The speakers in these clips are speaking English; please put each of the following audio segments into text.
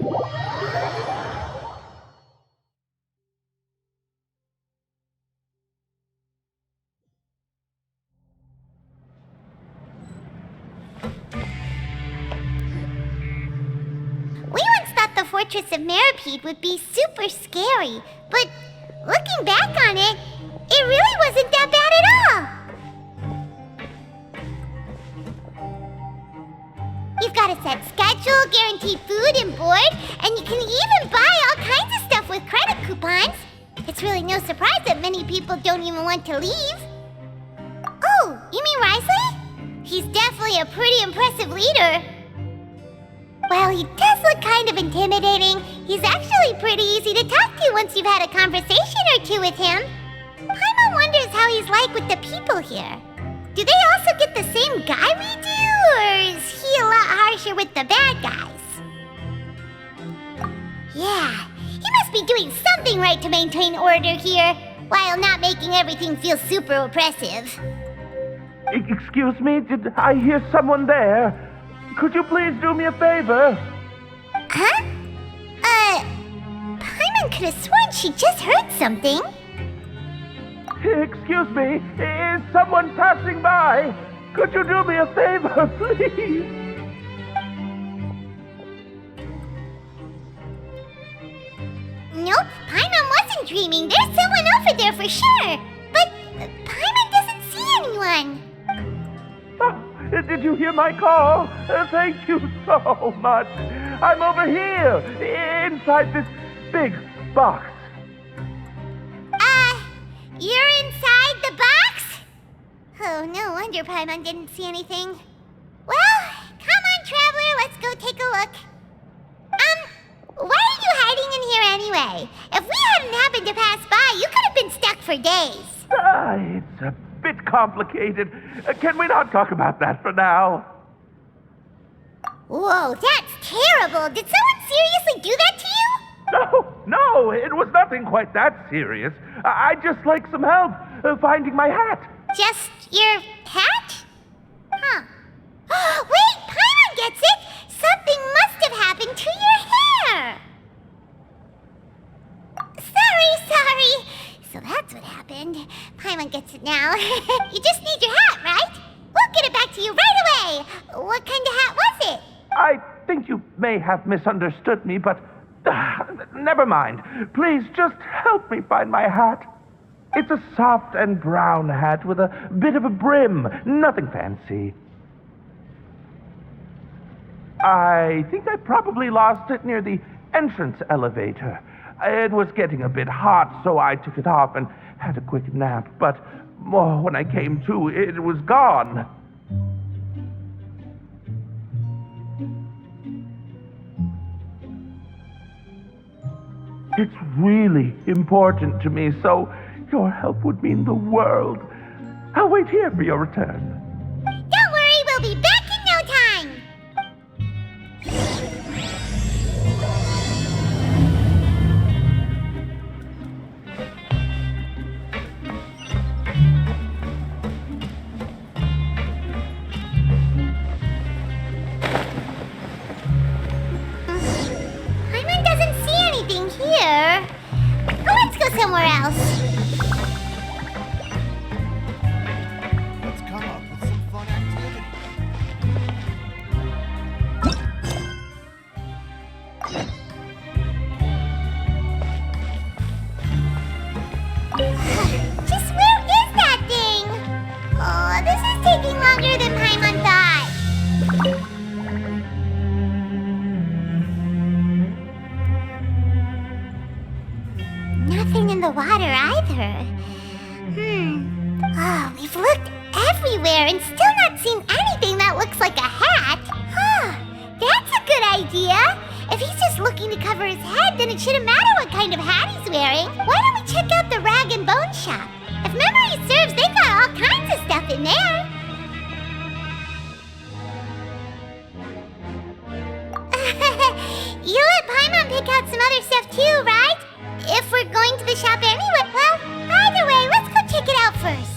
We once thought the fortress of Meropide would be super scary, but looking back on it, it really wasn't that bad at all. You've got a set schedule, guaranteed food and board, and you can even buy all kinds of stuff with credit coupons. It's really no surprise that many people don't even want to leave. Oh, you mean Wriothesley? He's definitely a pretty impressive leader. Well, he does look kind of intimidating. He's actually pretty easy to talk to once you've had a conversation or two with him. Paimon wonders how he's like with the people here. Do they also get the same guy we do, or is he a lot harsher with the bad guys? Yeah, he must be doing something right to maintain order here, while not making everything feel super oppressive. Excuse me, did I hear someone there? Could you please do me a favor? Huh? Paimon could have sworn she just heard something. Excuse me, is someone passing by? Could you do me a favor, please? Nope, Paimon wasn't dreaming. There's someone over there for sure. But Paimon doesn't see anyone. Oh, did you hear my call? Thank you so much. I'm over here, inside this big box. You're inside the box? Oh, no wonder Paimon didn't see anything. Well, come on, Traveler, let's go take a look. Why are you hiding in here anyway? If we hadn't happened to pass by, you could have been stuck for days. It's a bit complicated. Can we not talk about that for now? Whoa, that's terrible. Did someone seriously do that to you? No, it was nothing quite that serious. I'd just like some help finding my hat. Just your hat? Huh. Wait, Paimon gets it! Something must have happened to your hair! Sorry. So that's what happened. Paimon gets it now. You just need your hat, right? We'll get it back to you right away. What kind of hat was it? I think you may have misunderstood me, but never mind. Please just help me find my hat. It's a soft and brown hat with a bit of a brim. Nothing fancy. I think I probably lost it near the entrance elevator. It was getting a bit hot, so I took it off and had a quick nap. But when I came to, it was gone. It's really important to me, so your help would mean the world. I'll wait here for your return. Don't worry, we'll be back in no time. Paimon doesn't see anything here. Let's go somewhere else. Let's come up with some fun activity. Just where is that thing? Oh, this is taking longer than Paimon thought. Nothing in the water either. Oh, we've looked everywhere and still not seen anything that looks like a hat. Huh, that's a good idea. If he's just looking to cover his head, then it shouldn't matter what kind of hat he's wearing. Why don't we check out the rag and bone shop? If memory serves, they got all kinds of stuff in there. You let Paimon pick out some other stuff too, right? If we're going to the shop anyway, well, either way, let's go check it out first.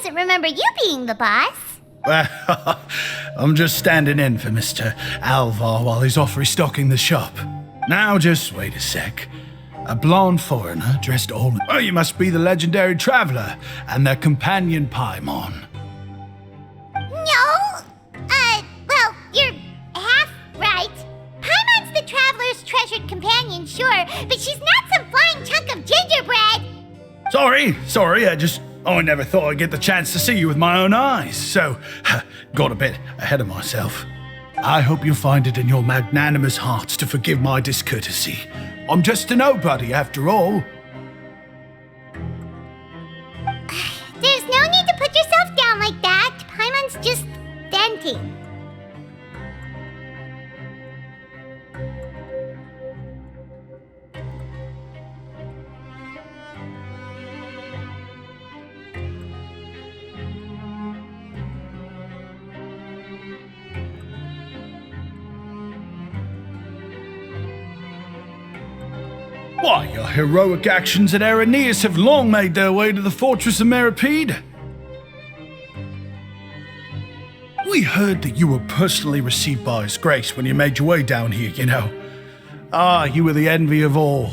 doesn't remember you being the boss. Well, I'm just standing in for Mr. Alvar while he's off restocking the shop. Now, just wait a sec. A blonde foreigner dressed all... Oh, you must be the legendary traveler and their companion Paimon. No. Well, you're half right. Paimon's the traveler's treasured companion, sure, but she's not some flying chunk of gingerbread. Sorry, I never thought I'd get the chance to see you with my own eyes, so got a bit ahead of myself. I hope you find it in your magnanimous hearts to forgive my discourtesy. I'm just a nobody, after all. There's no need to put yourself down like that. Paimon's just venting. Why, your heroic actions at Aeneas have long made their way to the fortress of Meropide. We heard that you were personally received by His Grace when you made your way down here, you know. Ah, you were the envy of all.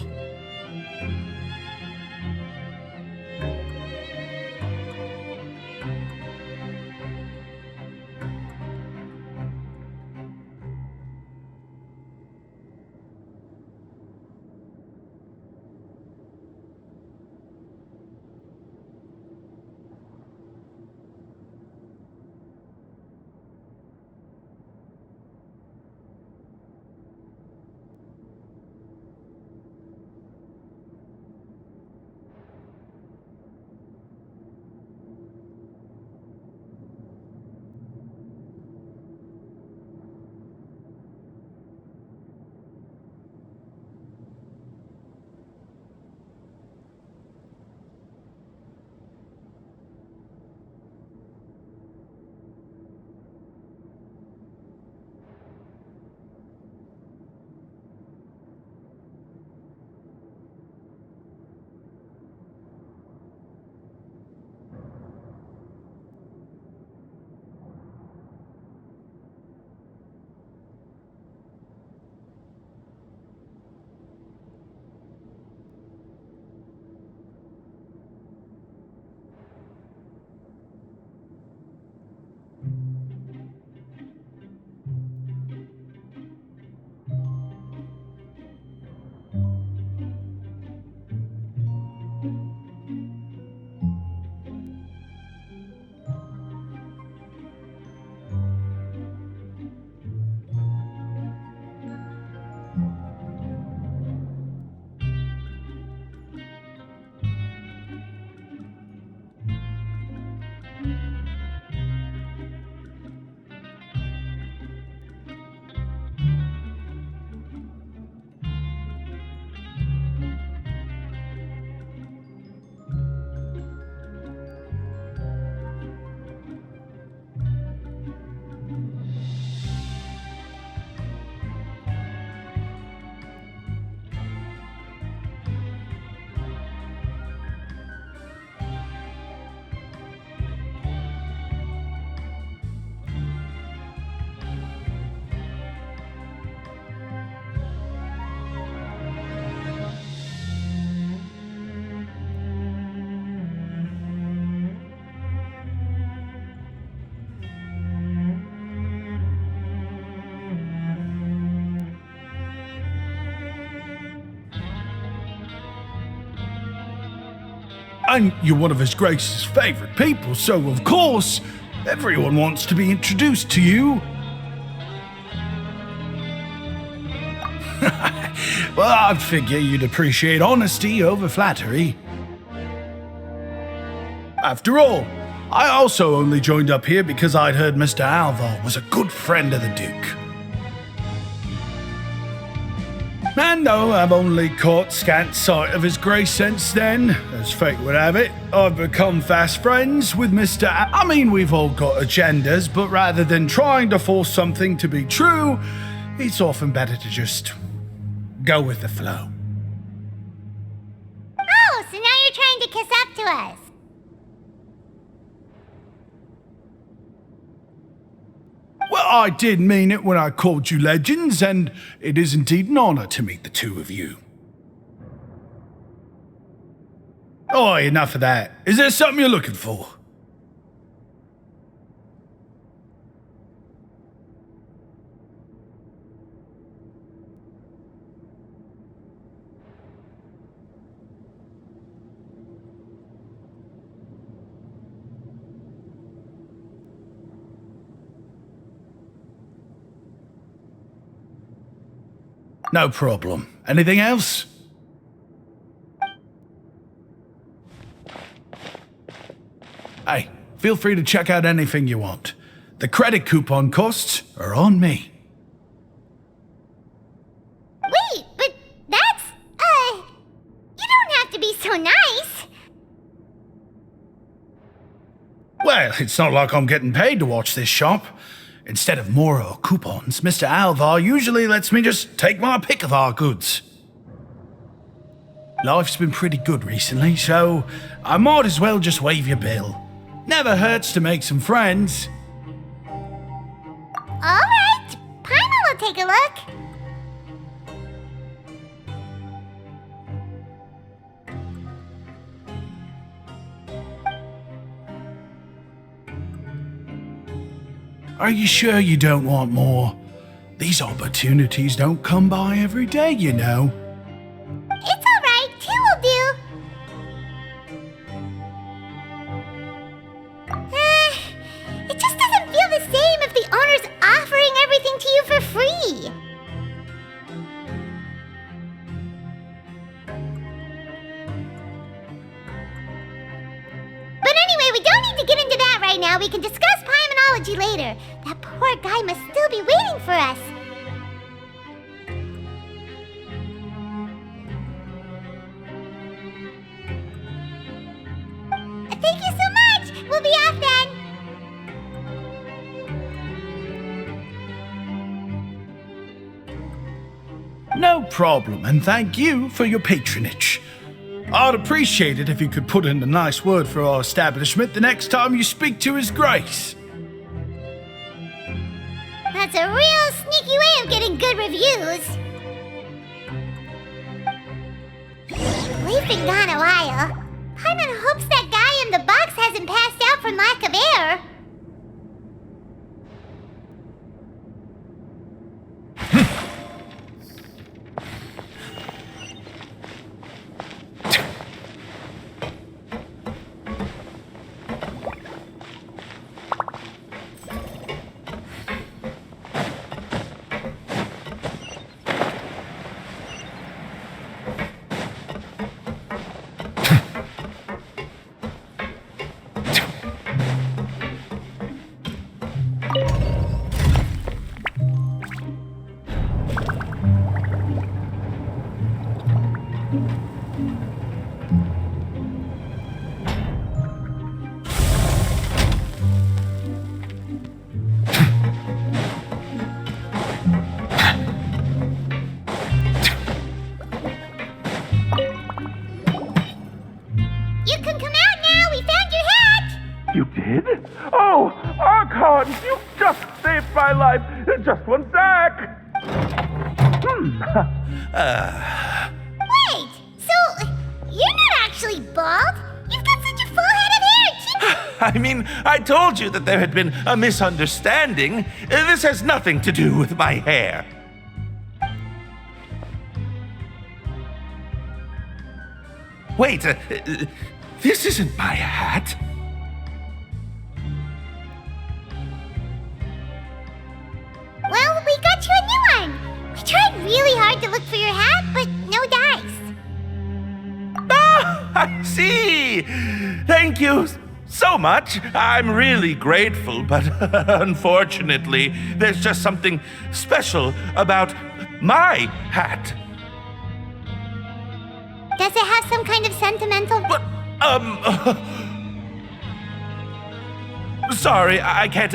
And you're one of His Grace's favorite people, so of course, everyone wants to be introduced to you. Well, I'd figure you'd appreciate honesty over flattery. After all, I also only joined up here because I'd heard Mr. Alvar was a good friend of the Duke. And though I've only caught scant sight of His Grace since then, as fate would have it, I've become fast friends with Mr. I mean, we've all got agendas, but rather than trying to force something to be true, it's often better to just go with the flow. Oh, so now you're trying to kiss up to us. I did mean it when I called you legends, and it is indeed an honor to meet the two of you. Oh, enough of that. Is there something you're looking for? No problem. Anything else? Hey, feel free to check out anything you want. The credit coupon costs are on me. Wait, but that's, you don't have to be so nice. Well, it's not like I'm getting paid to watch this shop. Instead of more coupons, Mr. Alvar usually lets me just take my pick of our goods. Life's been pretty good recently, so I might as well just waive your bill. Never hurts to make some friends. All right, Paimon will take a look. Are you sure you don't want more? These opportunities don't come by every day, you know. It's all right, two will do. It just doesn't feel the same if the owner's offering everything to you for free. But anyway, we don't need to get into that right now. We can discuss Paimonology later. That poor guy must still be waiting for us. Thank you so much. We'll be off then. No problem, and thank you for your patronage. I'd appreciate it if you could put in a nice word for our establishment the next time you speak to His Grace. That's a real sneaky way of getting good reviews. We've been gone a while. Paimon hopes that guy in the box hasn't passed out from lack of air. You just saved my life. Just one sec. Wait, so you're not actually bald? You've got such a full head of hair. I mean, I told you that there had been a misunderstanding. This has nothing to do with my hair. Wait, this isn't my hat. Well, we got you a new one. We tried really hard to look for your hat, but no dice. Ah, I see. Thank you so much. I'm really grateful, but unfortunately, there's just something special about my hat. Does it have some kind of sentimental... But, sorry, I can't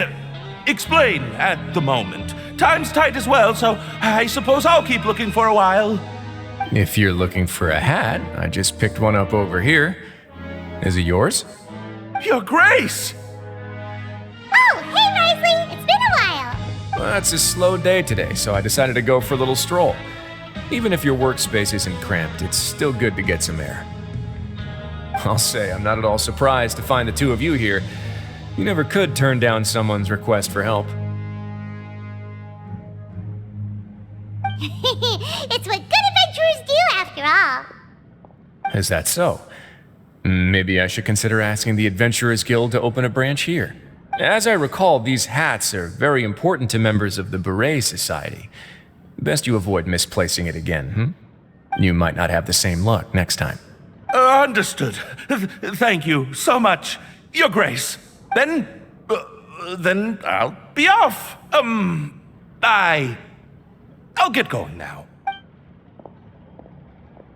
explain at the moment. Time's tight as well, so I suppose I'll keep looking for a while. If you're looking for a hat, I just picked one up over here. Is it yours? Your Grace! Oh, hey, Wriothesley! It's been a while. Well, it's a slow day today, so I decided to go for a little stroll. Even if your workspace isn't cramped, it's still good to get some air. I'll say I'm not at all surprised to find the two of you here. You never could turn down someone's request for help. It's what good adventurers do, after all. Is that so? Maybe I should consider asking the Adventurers Guild to open a branch here. As I recall, these hats are very important to members of the Beret Society. Best you avoid misplacing it again, You might not have the same luck next time. Understood. Thank you so much, Your Grace. Then I'll be off. I'll get going now.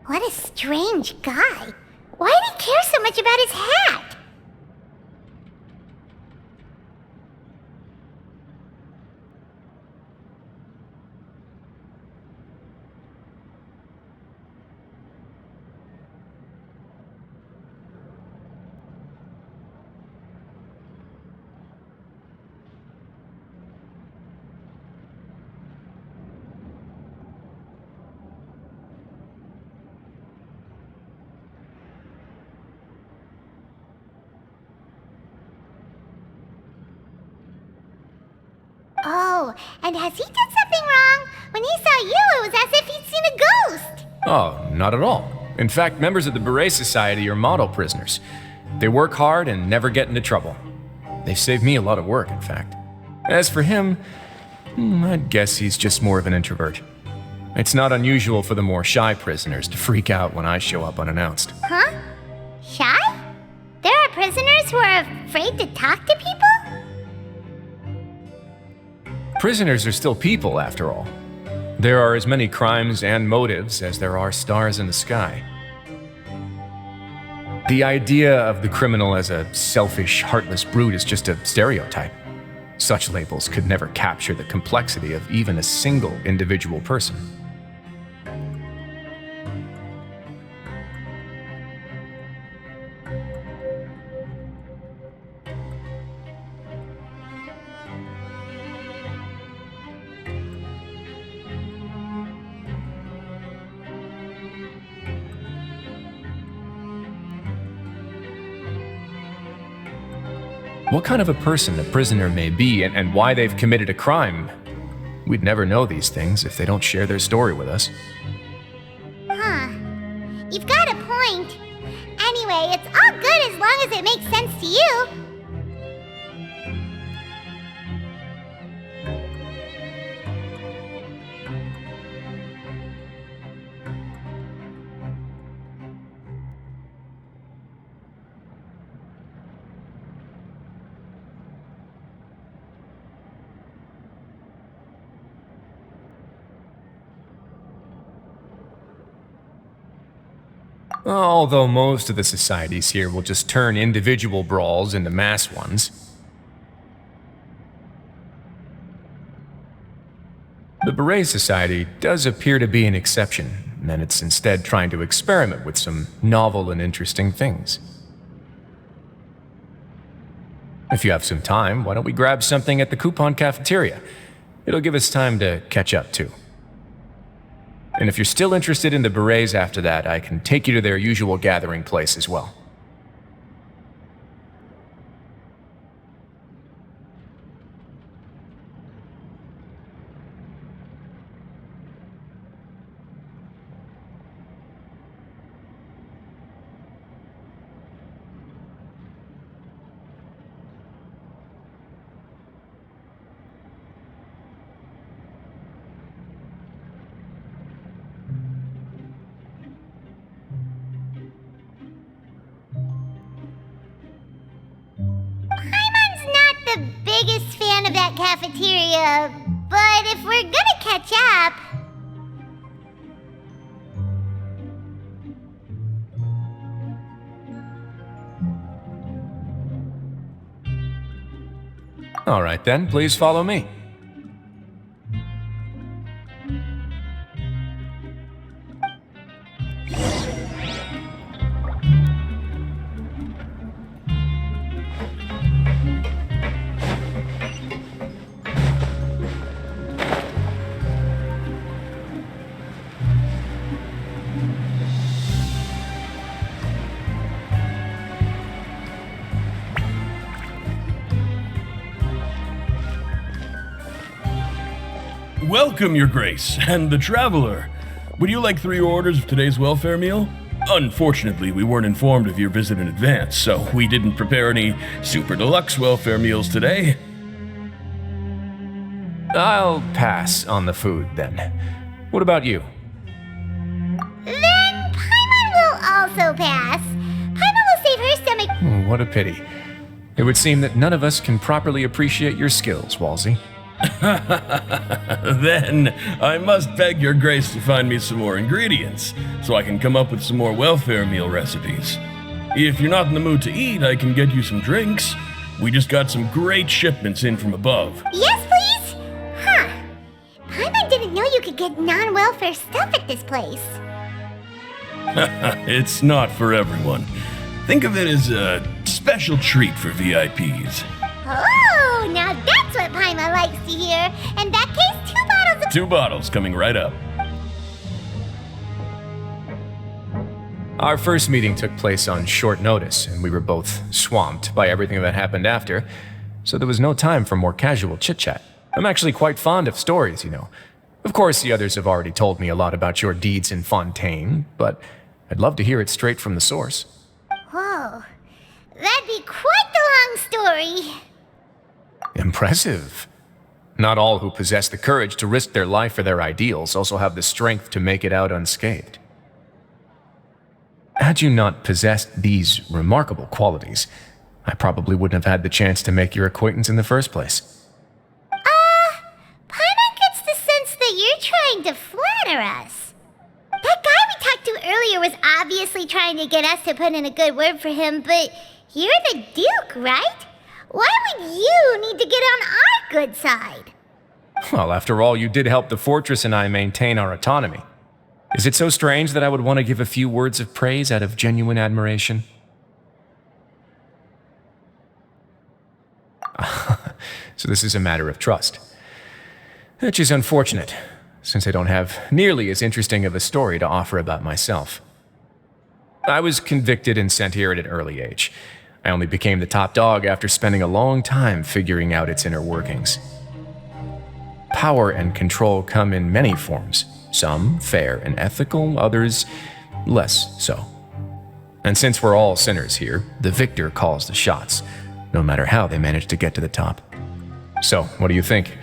What a strange guy. Why did he care so much about his hat? Oh, and has he done something wrong? When he saw you, it was as if he'd seen a ghost. Oh, not at all. In fact, members of the Beret Society are model prisoners. They work hard and never get into trouble. They've saved me a lot of work, in fact. As for him, I'd guess he's just more of an introvert. It's not unusual for the more shy prisoners to freak out when I show up unannounced. Huh? Shy? There are prisoners who are afraid to talk to people? Prisoners are still people, after all. There are as many crimes and motives as there are stars in the sky. The idea of the criminal as a selfish, heartless brute is just a stereotype. Such labels could never capture the complexity of even a single individual person. What kind of a person a prisoner may be and why they've committed a crime, we'd never know these things if they don't share their story with us. Huh. You've got a point. Anyway, it's all good as long as it makes sense to you. Although most of the societies here will just turn individual brawls into mass ones. The Beret Society does appear to be an exception, and it's instead trying to experiment with some novel and interesting things. If you have some time, why don't we grab something at the coupon cafeteria? It'll give us time to catch up, too. And if you're still interested in the Berets after that, I can take you to their usual gathering place as well. Biggest fan of that cafeteria, but if we're gonna catch up... All right then, please follow me. Welcome, Your Grace, and the Traveler. Would you like 3 orders of today's welfare meal? Unfortunately, we weren't informed of your visit in advance, so we didn't prepare any super deluxe welfare meals today. I'll pass on the food, then. What about you? Then Paimon will also pass. Paimon will save her stomach. What a pity. It would seem that none of us can properly appreciate your skills, Walsey. Then, I must beg Your Grace to find me some more ingredients, so I can come up with some more welfare meal recipes. If you're not in the mood to eat, I can get you some drinks. We just got some great shipments in from above. Yes, please? Huh. Paimon didn't know you could get non-welfare stuff at this place. It's not for everyone. Think of it as a special treat for VIPs. Oh, now that's what Paimon likes to hear. In that case, 2 bottles of... 2 bottles coming right up. Our first meeting took place on short notice, and we were both swamped by everything that happened after, so there was no time for more casual chit-chat. I'm actually quite fond of stories, you know. Of course, the others have already told me a lot about your deeds in Fontaine, but I'd love to hear it straight from the source. Whoa. That'd be quite the long story. Impressive. Not all who possess the courage to risk their life for their ideals also have the strength to make it out unscathed. Had you not possessed these remarkable qualities, I probably wouldn't have had the chance to make your acquaintance in the first place. Paimon gets the sense that you're trying to flatter us. That guy we talked to earlier was obviously trying to get us to put in a good word for him, but you're the Duke, right? Why would you need to get on our good side? Well, after all, you did help the fortress and I maintain our autonomy. Is it so strange that I would want to give a few words of praise out of genuine admiration? So this is a matter of trust. Which is unfortunate, since I don't have nearly as interesting of a story to offer about myself. I was convicted and sent here at an early age. I only became the top dog after spending a long time figuring out its inner workings. Power and control come in many forms, some fair and ethical, others less so. And since we're all sinners here, the victor calls the shots, no matter how they manage to get to the top. So, what do you think?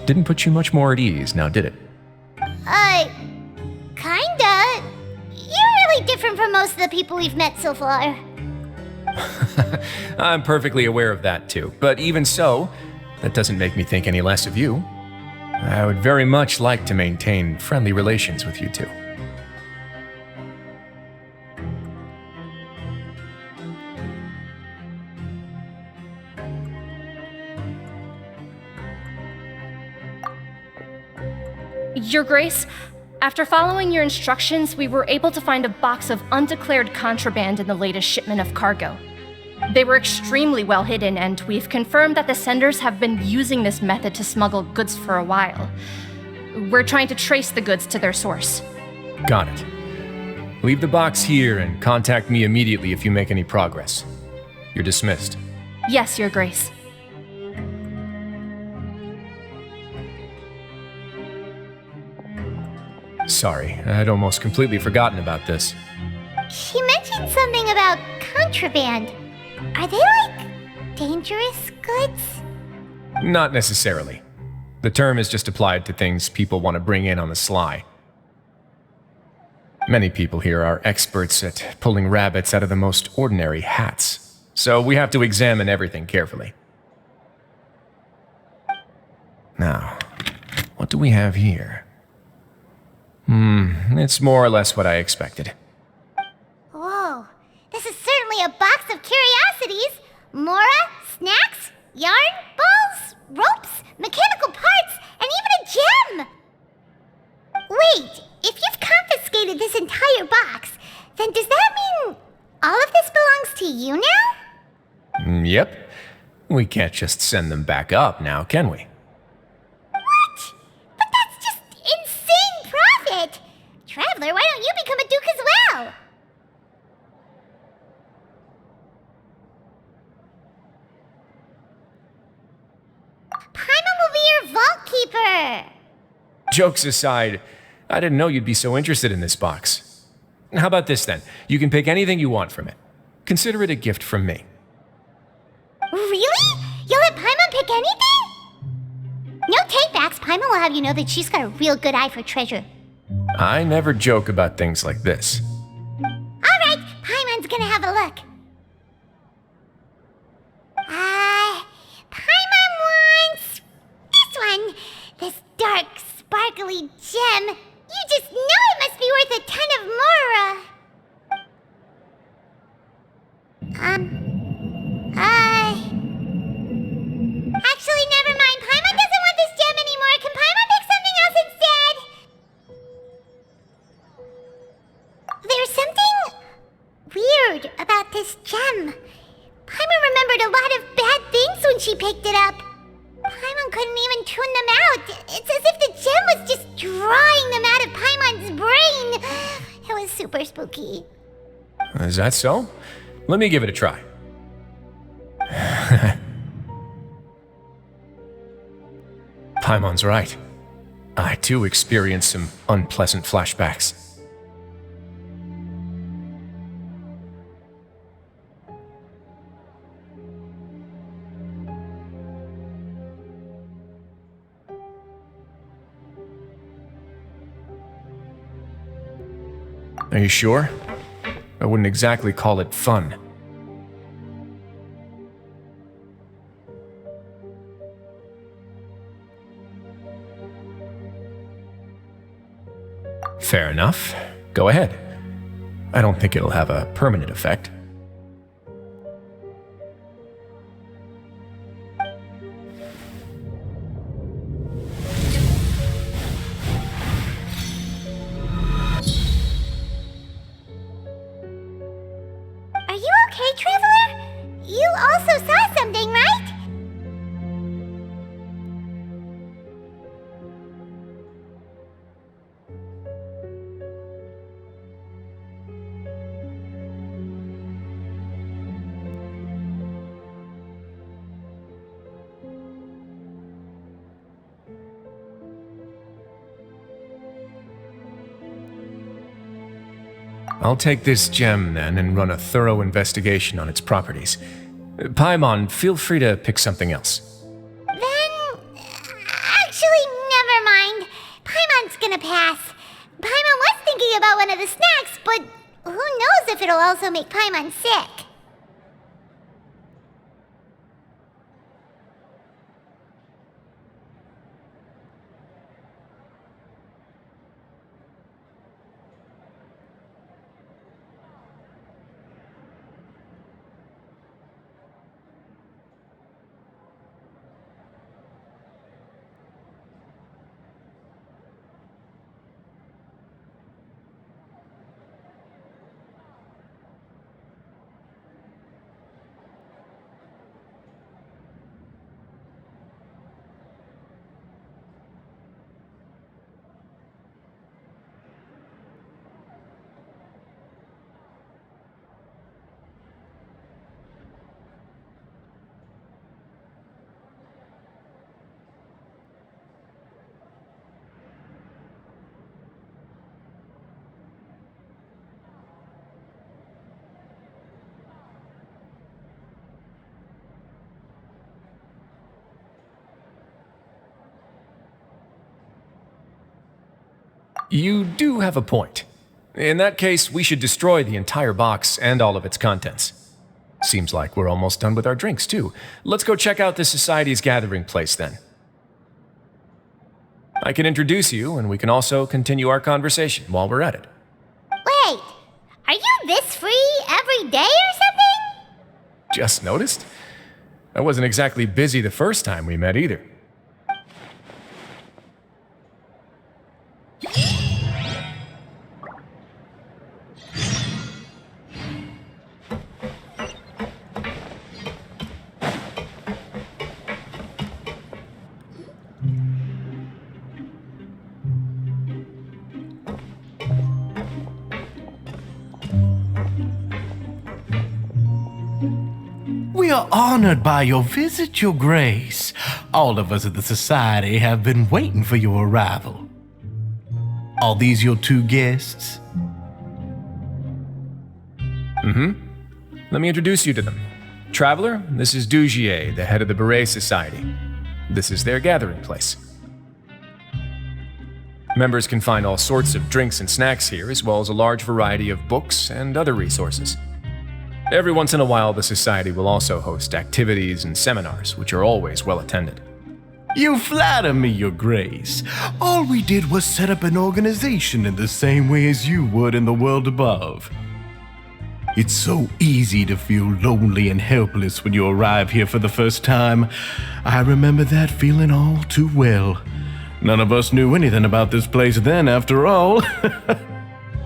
Didn't put you much more at ease, now did it? Kinda. You're really different from most of the people we've met so far. I'm perfectly aware of that too, but even so, that doesn't make me think any less of you. I would very much like to maintain friendly relations with you two. Your Grace, after following your instructions, we were able to find a box of undeclared contraband in the latest shipment of cargo. They were extremely well hidden, and we've confirmed that the senders have been using this method to smuggle goods for a while. We're trying to trace the goods to their source. Got it. Leave the box here and contact me immediately if you make any progress. You're dismissed. Yes, Your Grace. Sorry, I'd almost completely forgotten about this. She mentioned something about contraband. Are they like dangerous goods? Not necessarily. The term is just applied to things people want to bring in on the sly. Many people here are experts at pulling rabbits out of the most ordinary hats, so we have to examine everything carefully. Now, what do we have here? It's more or less what I expected. Whoa, this is certainly a box of curiosities. Mora, snacks, yarn, balls, ropes, mechanical parts, and even a gem! Wait, if you've confiscated this entire box, then does that mean all of this belongs to you now? Yep. We can't just send them back up now, can we? What? But that's just insane profit! Traveler, why don't you become a duke as well? Paimon will be your vault keeper! Jokes aside, I didn't know you'd be so interested in this box. How about this then? You can pick anything you want from it. Consider it a gift from me. Really? You'll let Paimon pick anything? No takebacks. Paimon will have you know that she's got a real good eye for treasure. I never joke about things like this. Alright, Paimon's gonna have a look. Paimon wants this one. This dark, sparkly gem. You just know it must be worth a ton of mora. Actually, never mind. Paimon doesn't want this gem anymore. Can Paimon pick something else instead? There's something weird about this gem. Paimon remembered a lot of bad things when she picked it up. Paimon couldn't even tune them out. It's as if the gem was just drawing them out of Paimon's brain. It was super spooky. Is that so? Let me give it a try. Paimon's right. I too experienced some unpleasant flashbacks. Are you sure? I wouldn't exactly call it fun. Fair enough. Go ahead. I don't think it'll have a permanent effect. Are you okay, Traveler? You also saw something, right? I'll take this gem then and run a thorough investigation on its properties. Paimon, feel free to pick something else. Actually, never mind. Paimon's gonna pass. Paimon was thinking about one of the snacks, but who knows if it'll also make Paimon sick. You do have a point. In that case, we should destroy the entire box and all of its contents. Seems like we're almost done with our drinks, too. Let's go check out the Society's gathering place, then. I can introduce you, and we can also continue our conversation while we're at it. Wait, are you this free every day or something? Just noticed? I wasn't exactly busy the first time we met, either. We are honored by your visit, Your Grace. All of us at the Society have been waiting for your arrival. Are these your two guests? Let me introduce you to them. Traveler, this is Dugier, the head of the Beret Society. This is their gathering place. Members can find all sorts of drinks and snacks here, as well as a large variety of books and other resources. Every once in a while, the Society will also host activities and seminars, which are always well attended. You flatter me, Your Grace. All we did was set up an organization in the same way as you would in the world above. It's so easy to feel lonely and helpless when you arrive here for the first time. I remember that feeling all too well. None of us knew anything about this place then, after all.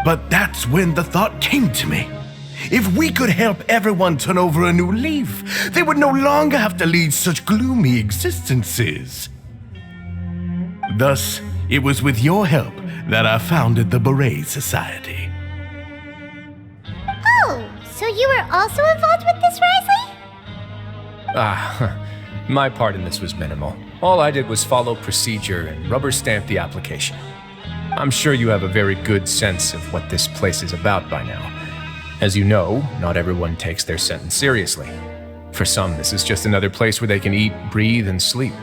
But that's when the thought came to me. If we could help everyone turn over a new leaf, they would no longer have to lead such gloomy existences. Thus, it was with your help that I founded the Beret Society. Oh, so you were also involved with this, Wriothesley? My part in this was minimal. All I did was follow procedure and rubber stamp the application. I'm sure you have a very good sense of what this place is about by now. As you know, not everyone takes their sentence seriously. For some, this is just another place where they can eat, breathe, and sleep.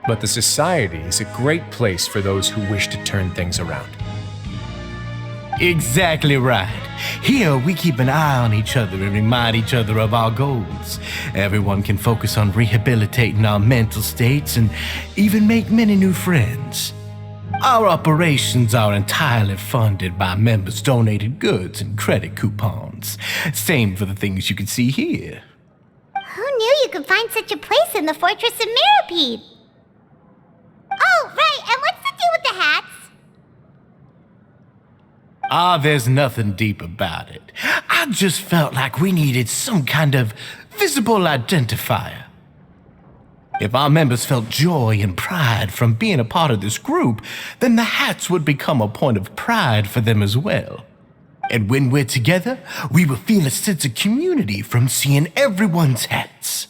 But the Society is a great place for those who wish to turn things around. Exactly right. Here, we keep an eye on each other and remind each other of our goals. Everyone can focus on rehabilitating our mental states and even make many new friends. Our operations are entirely funded by members' donated goods and credit coupons. Same for the things you can see here. Who knew you could find such a place in the fortress of Meropide? Oh, right, and what's the deal with the hats? There's nothing deep about it. I just felt like we needed some kind of visible identifier. If our members felt joy and pride from being a part of this group, then the hats would become a point of pride for them as well. And when we're together, we will feel a sense of community from seeing everyone's hats.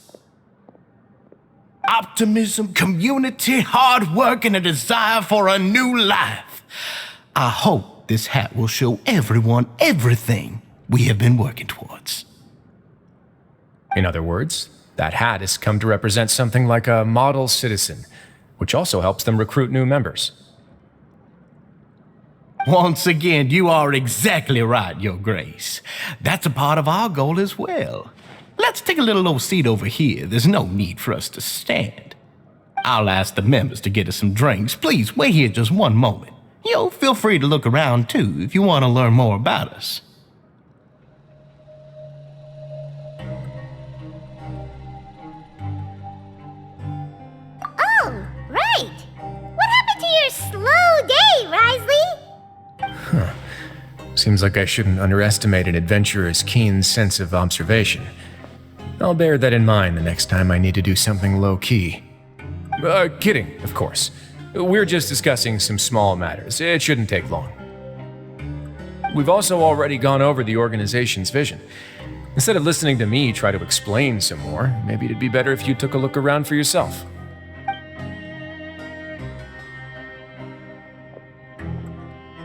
Optimism, community, hard work, and a desire for a new life. I hope this hat will show everyone everything we have been working towards. In other words, that hat has come to represent something like a model citizen, which also helps them recruit new members. Once again, you are exactly right, Your Grace. That's a part of our goal as well. Let's take a little old seat over here. There's no need for us to stand. I'll ask the members to get us some drinks. Please wait here just one moment. Feel free to look around too if you want to learn more about us. Oh, right. What happened to your slow day, Wriothesley? Seems like I shouldn't underestimate an adventurer's keen sense of observation. I'll bear that in mind the next time I need to do something low-key. Kidding, of course. We're just discussing some small matters. It shouldn't take long. We've also already gone over the organization's vision. Instead of listening to me try to explain some more, maybe it'd be better if you took a look around for yourself.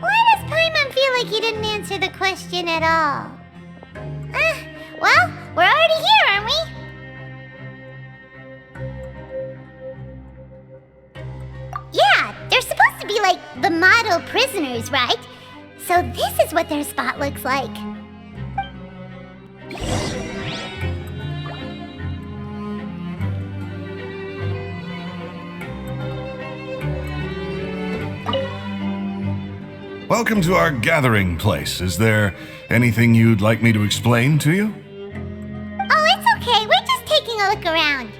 Why does Paimon feel like he didn't answer the question at all? Well, we're already here, aren't we? Yeah, they're supposed to be like the model prisoners, right? So this is what their spot looks like. Welcome to our gathering place. Is there anything you'd like me to explain to you? Oh, it's okay. We're just taking a look around.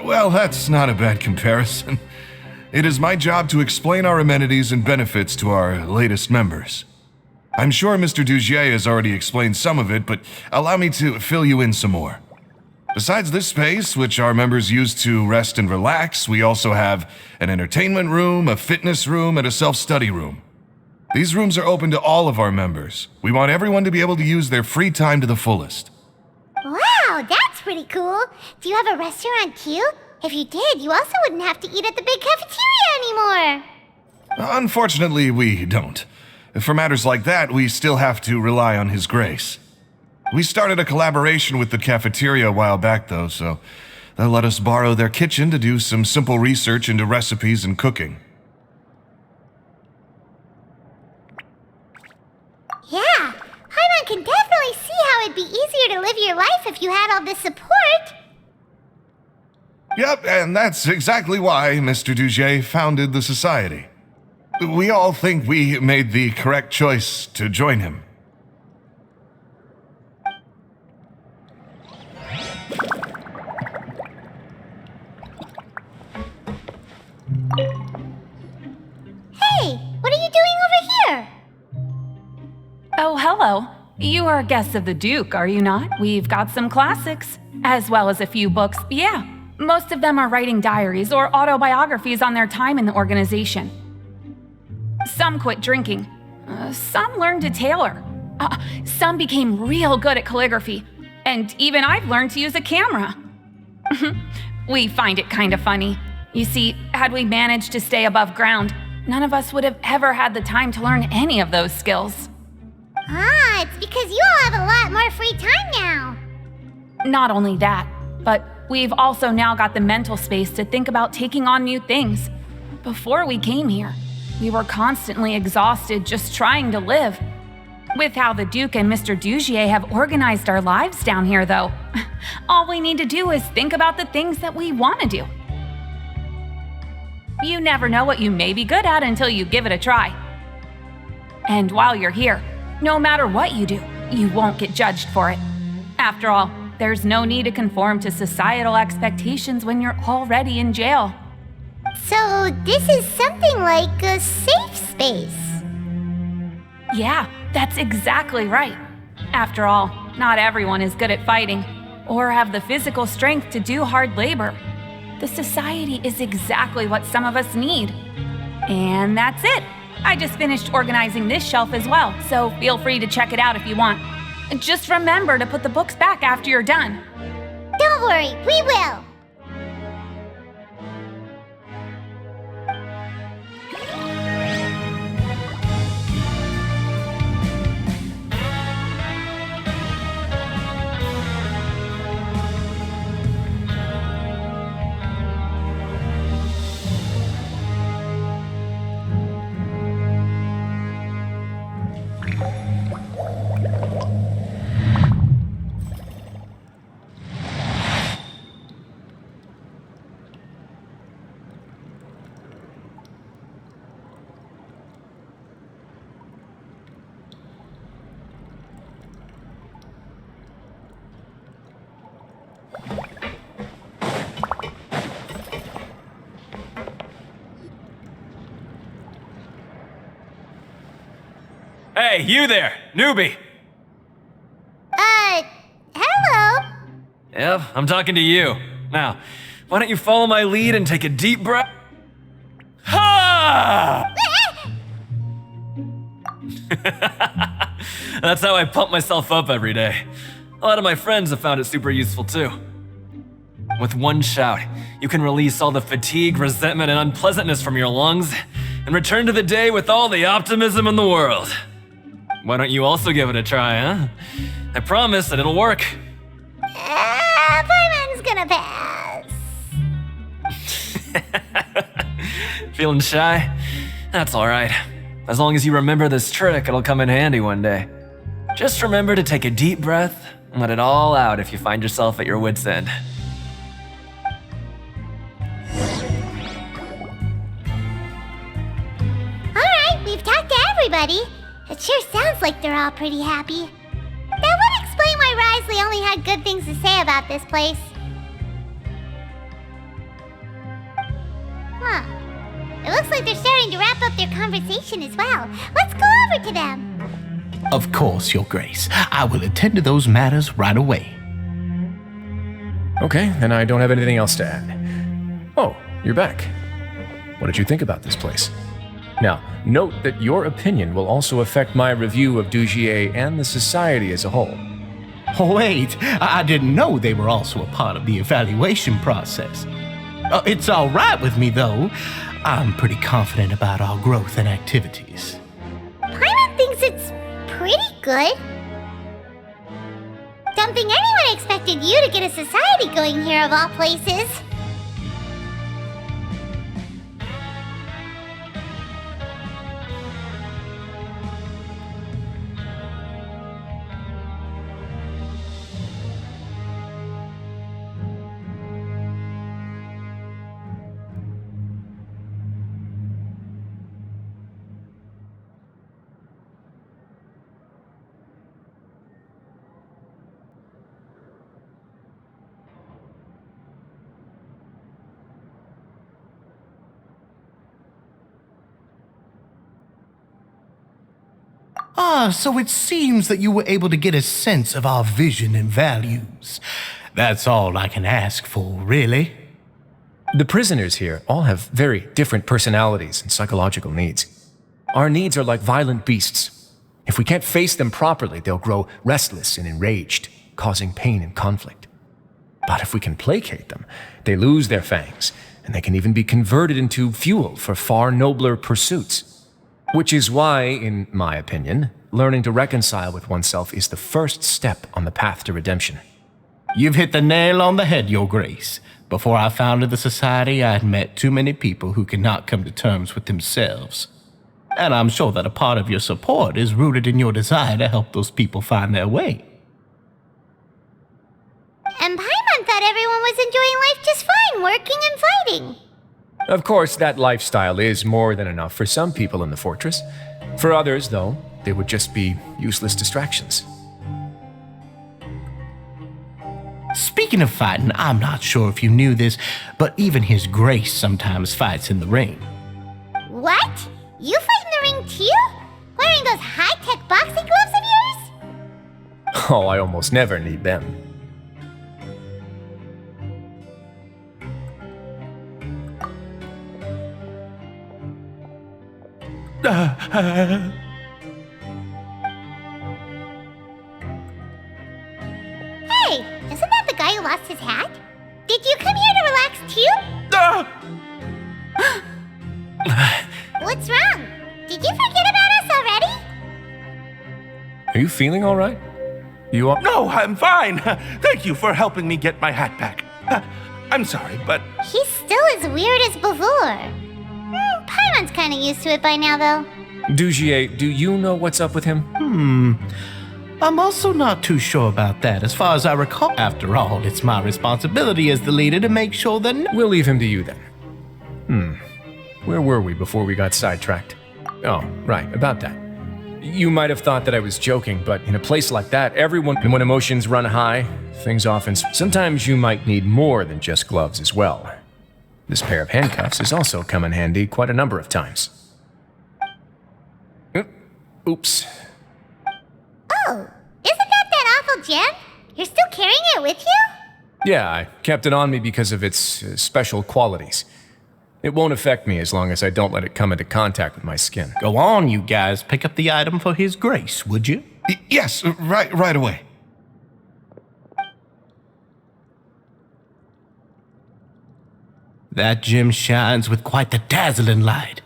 Well, that's not a bad comparison. It is my job to explain our amenities and benefits to our latest members. I'm sure Mr. Dugier has already explained some of it, but allow me to fill you in some more. Besides this space, which our members use to rest and relax, we also have an entertainment room, a fitness room, and a self-study room. These rooms are open to all of our members. We want everyone to be able to use their free time to the fullest. Wow, that's pretty cool. Do you have a restaurant too? If you did, you also wouldn't have to eat at the big cafeteria anymore. Unfortunately, we don't. For matters like that, we still have to rely on His grace. We started a collaboration with the cafeteria a while back, though, so they'll let us borrow their kitchen to do some simple research into recipes and cooking. Yeah, Paimon can definitely see how it'd be easier to live your life if you had all this support. Yep, and that's exactly why Mr. Dugier founded the society. We all think we made the correct choice to join him. Hey, what are you doing over here? Oh, hello. You are guests of the Duke, are you not? We've got some classics, as well as a few books. Yeah, most of them are writing diaries or autobiographies on their time in the organization. Some quit drinking. Some learned to tailor. Some became real good at calligraphy. And even I've learned to use a camera. We find it kind of funny. You see, had we managed to stay above ground, none of us would have ever had the time to learn any of those skills. Ah, it's because you all have a lot more free time now. Not only that, but we've also now got the mental space to think about taking on new things. Before we came here, we were constantly exhausted just trying to live. With how the Duke and Mr. Dugier have organized our lives down here, though, all we need to do is think about the things that we want to do. You never know what you may be good at until you give it a try. And while you're here, no matter what you do, you won't get judged for it. After all, there's no need to conform to societal expectations when you're already in jail. So this is something like a safe space. Yeah, that's exactly right. After all, not everyone is good at fighting, or have the physical strength to do hard labor. The society is exactly what some of us need. And that's it. I just finished organizing this shelf as well, so feel free to check it out if you want. Just remember to put the books back after you're done. Don't worry, we will. Hey, you there, newbie! Hello? Yep, I'm talking to you. Now, why don't you follow my lead and take a deep breath? Ha! That's how I pump myself up every day. A lot of my friends have found it super useful too. With one shout, you can release all the fatigue, resentment, and unpleasantness from your lungs and return to the day with all the optimism in the world. Why don't you also give it a try, huh? I promise that it'll work. Paimon's gonna pass. Feeling shy? That's alright. As long as you remember this trick, it'll come in handy one day. Just remember to take a deep breath and let it all out if you find yourself at your wit's end. Alright, we've talked to everybody. It sure sounds like they're all pretty happy. That would explain why Wriothesley only had good things to say about this place. Huh. It looks like they're starting to wrap up their conversation as well. Let's go over to them. Of course, Your Grace. I will attend to those matters right away. Okay, then I don't have anything else to add. Oh, you're back. What did you think about this place? Now, note that your opinion will also affect my review of Dugier and the society as a whole. Oh, wait, I didn't know they were also a part of the evaluation process. It's all right with me, though. I'm pretty confident about our growth and activities. Paimon thinks it's pretty good. Don't think anyone expected you to get a society going here of all places. So it seems that you were able to get a sense of our vision and values. That's all I can ask for, really. The prisoners here all have very different personalities and psychological needs. Our needs are like violent beasts. If we can't face them properly, they'll grow restless and enraged, causing pain and conflict. But if we can placate them, they lose their fangs, and they can even be converted into fuel for far nobler pursuits. Which is why, in my opinion, learning to reconcile with oneself is the first step on the path to redemption. You've hit the nail on the head, Your Grace. Before I founded the Society, I had met too many people who could not come to terms with themselves. And I'm sure that a part of your support is rooted in your desire to help those people find their way. And Paimon thought everyone was enjoying life just fine, working and fighting. Of course, that lifestyle is more than enough for some people in the fortress. For others, though, they would just be useless distractions. Speaking of fighting, I'm not sure if you knew this, but even His Grace sometimes fights in the ring. What? You fight in the ring too? Wearing those high-tech boxing gloves of yours? Oh, I almost never need them. Hey, isn't that the guy who lost his hat? Did you come here to relax too? What's wrong? Did you forget about us already? Are you feeling all right? You are? No, I'm fine. Thank you for helping me get my hat back. I'm sorry, but... He's still as weird as before. Paimon's kinda used to it by now, though. Dugier, do you know what's up with him? I'm also not too sure about that. As far as I recall, after all, it's my responsibility as the leader to make sure that We'll leave him to you then. Where were we before we got sidetracked? Oh, right, about that. You might have thought that I was joking, but in a place like that, and when emotions run high, things often... Sometimes you might need more than just gloves as well. This pair of handcuffs has also come in handy quite a number of times. Oops. Oh, isn't that awful gem? You're still carrying it with you? Yeah, I kept it on me because of its special qualities. It won't affect me as long as I don't let it come into contact with my skin. Go on, you guys. Pick up the item for His Grace, would you? Yes, right away. That gem shines with quite the dazzling light.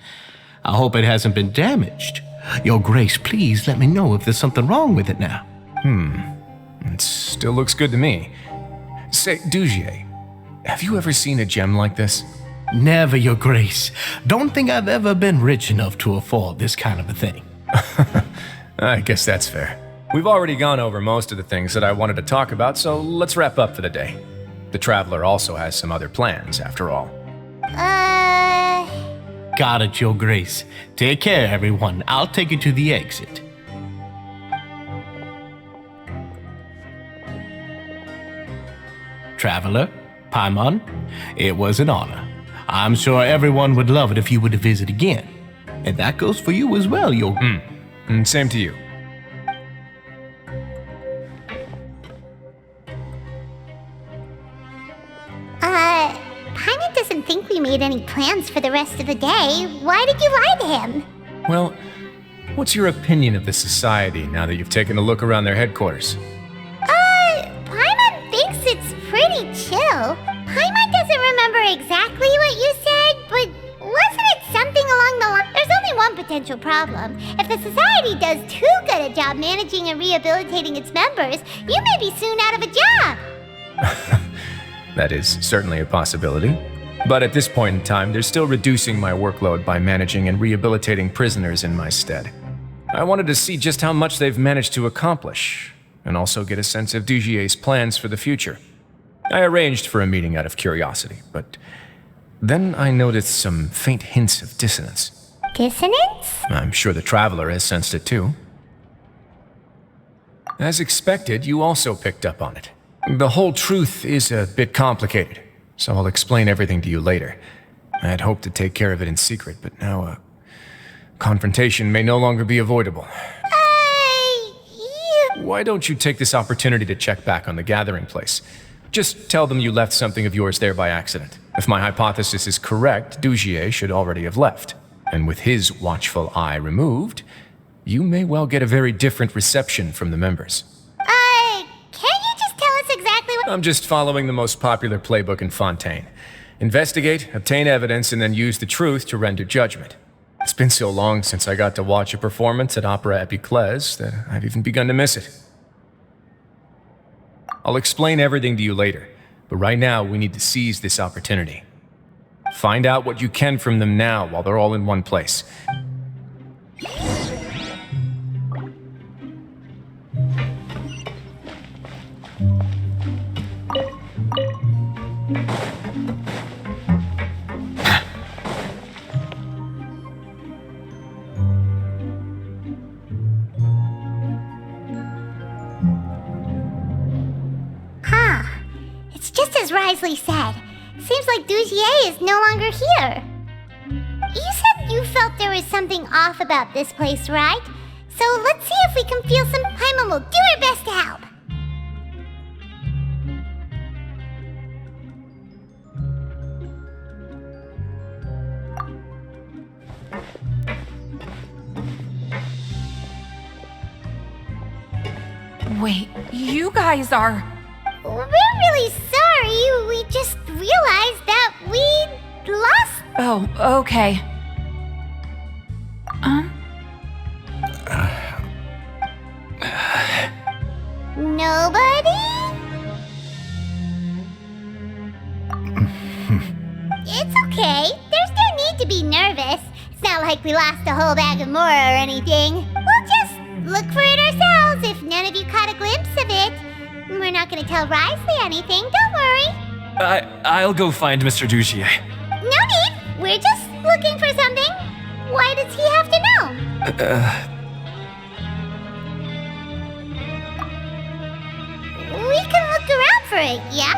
I hope it hasn't been damaged. Your Grace, please let me know if there's something wrong with it now. It still looks good to me. Say, Dugier, have you ever seen a gem like this? Never, Your Grace. Don't think I've ever been rich enough to afford this kind of a thing. I guess that's fair. We've already gone over most of the things that I wanted to talk about, so let's wrap up for the day. The Traveler also has some other plans, after all. Got it, Your Grace. Take care, everyone. I'll take you to the exit. Traveler, Paimon, it was an honor. I'm sure everyone would love it if you were to visit again. And that goes for you as well, Your... Same to you. Paimon doesn't think we made any plans for the rest of the day. Why did you lie to him? Well, what's your opinion of the Society now that you've taken a look around their headquarters? potential problem. If the society does too good a job managing and rehabilitating its members, you may be soon out of a job. That is certainly a possibility. But at this point in time, they're still reducing my workload by managing and rehabilitating prisoners in my stead. I wanted to see just how much they've managed to accomplish, and also get a sense of Dugier's plans for the future. I arranged for a meeting out of curiosity, but then I noticed some faint hints of dissonance. Dissonance? I'm sure the Traveler has sensed it too. As expected, you also picked up on it. The whole truth is a bit complicated, so I'll explain everything to you later. I had hoped to take care of it in secret, but now confrontation may no longer be avoidable. Why don't you take this opportunity to check back on the gathering place? Just tell them you left something of yours there by accident. If my hypothesis is correct, Dugier should already have left. And with his watchful eye removed, you may well get a very different reception from the members. Can't you just tell us exactly what— I'm just following the most popular playbook in Fontaine. Investigate, obtain evidence, and then use the truth to render judgment. It's been so long since I got to watch a performance at Opera Epiclese that I've even begun to miss it. I'll explain everything to you later, but right now we need to seize this opportunity. Find out what you can from them now while they're all in one place. It's just as Wriothesley said. Seems like Dugier is no longer here. You said you felt there was something off about this place, right? So let's see if we can feel some— Paimon will do her best to help. Wait, you guys are... We're really sorry. We just realized that we lost— Oh, okay. Nobody? It's okay. There's no need to be nervous. It's not like we lost a whole bag of Mora or anything. We'll just look for it ourselves if none of you caught a glimpse of it. We're not gonna tell Wriothesley anything, don't worry. I'll go find Mr. Dugier. No need. We're just looking for something. Why does he have to know? We can look around for it, yeah?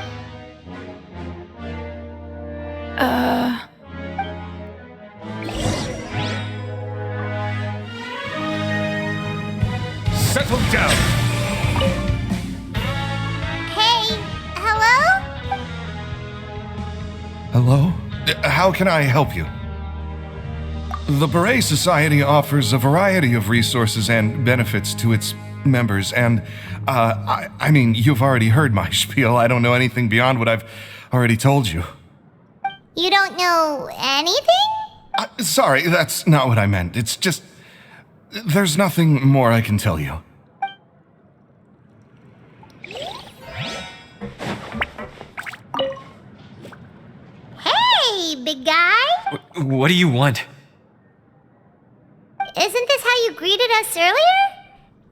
Settle down. Hey, hello? Hello? How can I help you? The Beret Society offers a variety of resources and benefits to its members, and, I mean, you've already heard my spiel. I don't know anything beyond what I've already told you. You don't know anything? Sorry, that's not what I meant. It's just... there's nothing more I can tell you. Hey, big guy! What do you want? Isn't this how you greeted us earlier?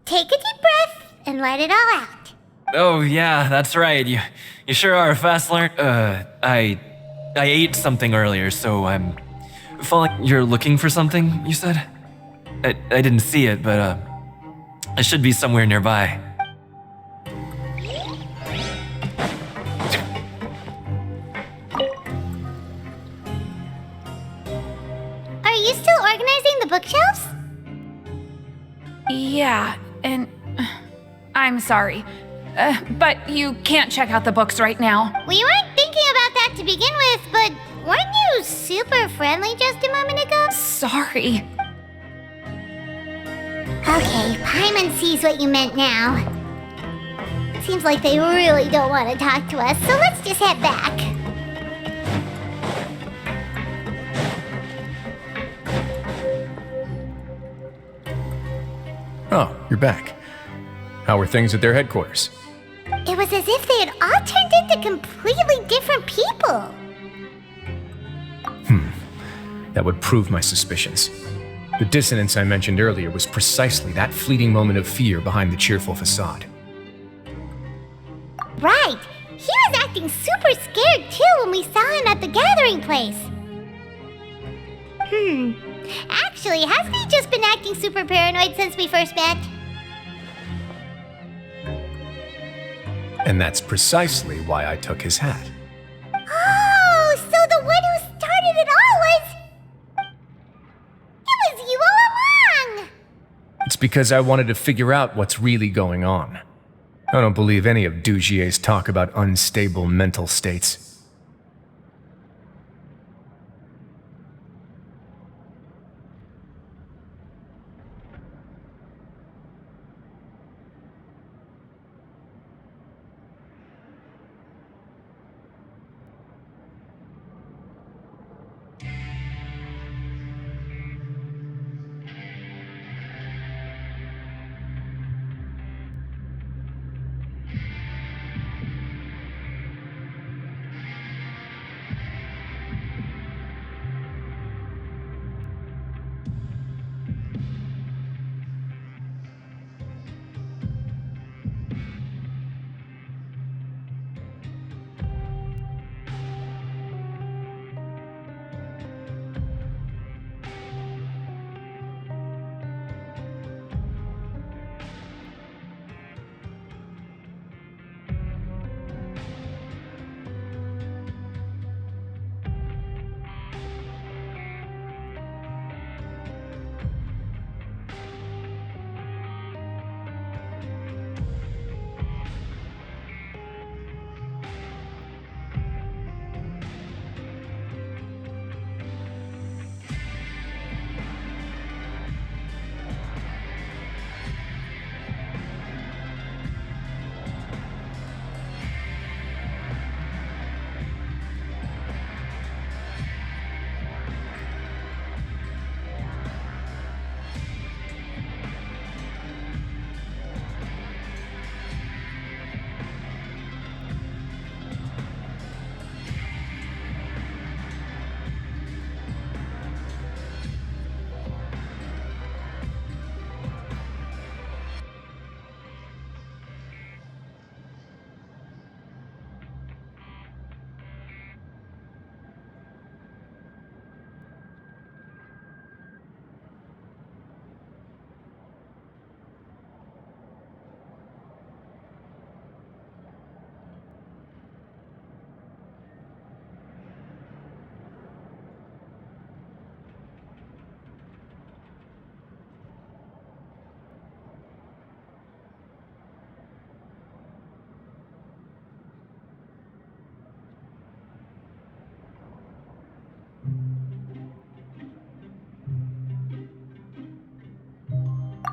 Take a deep breath and let it all out. Oh, yeah, that's right. You sure are a fast learner. I ate something earlier, so I'm following. You're looking for something, you said? I didn't see it, but, it should be somewhere nearby. Are you still organizing the bookshelves? Yeah, and... I'm sorry. But you can't check out the books right now. We weren't thinking about that to begin with, but weren't you super friendly just a moment ago? Sorry. Okay, Paimon sees what you meant now. Seems like they really don't want to talk to us, so let's just head back. Oh, you're back. How were things at their headquarters? It was as if they had all turned into completely different people. That would prove my suspicions. The dissonance I mentioned earlier was precisely that fleeting moment of fear behind the cheerful facade. Right. He was acting super scared too when we saw him at the gathering place. Actually, hasn't he just been acting super paranoid since we first met? And that's precisely why I took his hat. Oh, so the one who started it all was... It was you all along! It's because I wanted to figure out what's really going on. I don't believe any of Dugier's talk about unstable mental states.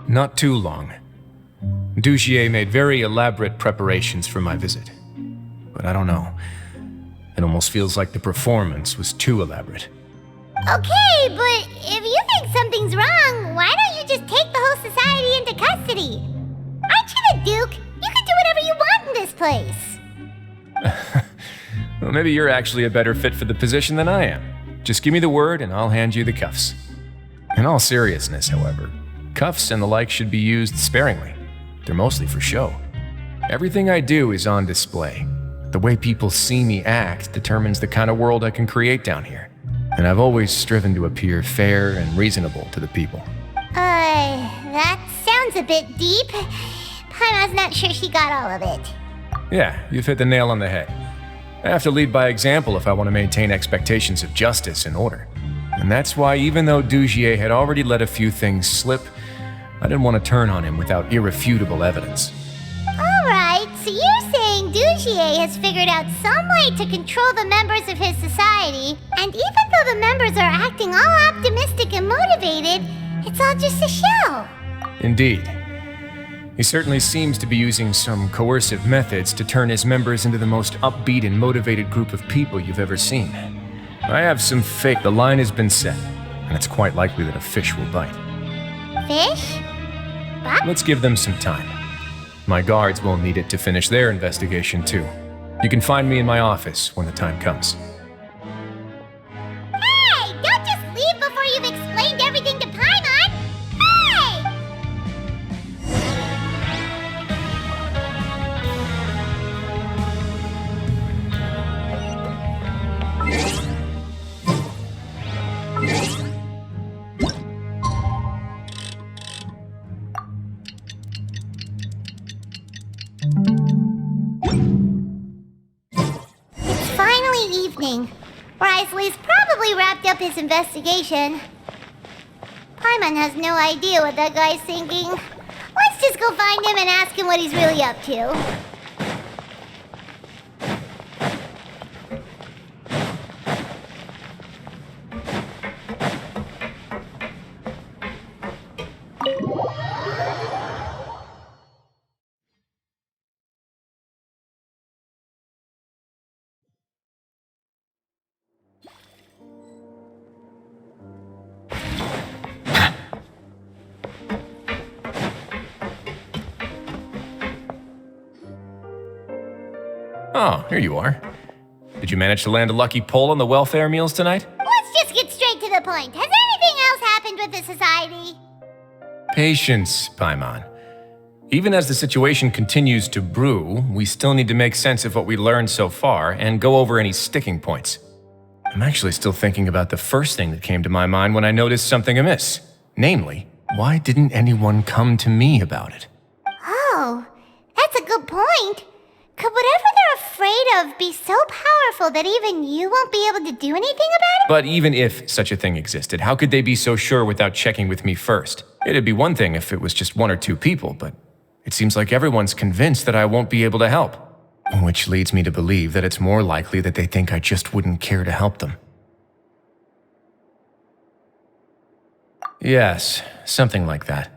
Not too long. Dugier made very elaborate preparations for my visit. But I don't know. It almost feels like the performance was too elaborate. Okay, but if you think something's wrong, why don't you just take the whole society into custody? Aren't you the Duke? You can do whatever you want in this place. Well, maybe you're actually a better fit for the position than I am. Just give me the word and I'll hand you the cuffs. In all seriousness, however, cuffs and the like should be used sparingly. They're mostly for show. Everything I do is on display. The way people see me act determines the kind of world I can create down here. And I've always striven to appear fair and reasonable to the people. That sounds a bit deep. Paimon's not sure she got all of it. Yeah, you've hit the nail on the head. I have to lead by example if I want to maintain expectations of justice and order. And that's why even though Dugier had already let a few things slip, I didn't want to turn on him without irrefutable evidence. Alright, so you're saying Dugier has figured out some way to control the members of his society, and even though the members are acting all optimistic and motivated, it's all just a show. Indeed. He certainly seems to be using some coercive methods to turn his members into the most upbeat and motivated group of people you've ever seen. I have some faith. The line has been set, and it's quite likely that a fish will bite. Fish? box? Let's give them some time. My guards will need it to finish their investigation, too. You can find me in my office when the time comes. Hey! Don't just leave before you've explained everything to Paimon! Hey! It's finally evening. Wriothesley's probably wrapped up his investigation. Paimon has no idea what that guy's thinking. Let's just go find him and ask him what he's really up to. Oh, here you are. Did you manage to land a lucky pull on the welfare meals tonight? Let's just get straight to the point. Has anything else happened with the society? Patience, Paimon. Even as the situation continues to brew, we still need to make sense of what we learned so far and go over any sticking points. I'm actually still thinking about the first thing that came to my mind when I noticed something amiss. Namely, why didn't anyone come to me about it? Oh, that's a good point. Could whatever they're afraid of be so powerful that even you won't be able to do anything about it? But even if such a thing existed, how could they be so sure without checking with me first? It'd be one thing if it was just one or two people, but it seems like everyone's convinced that I won't be able to help. Which leads me to believe that it's more likely that they think I just wouldn't care to help them. Yes, something like that.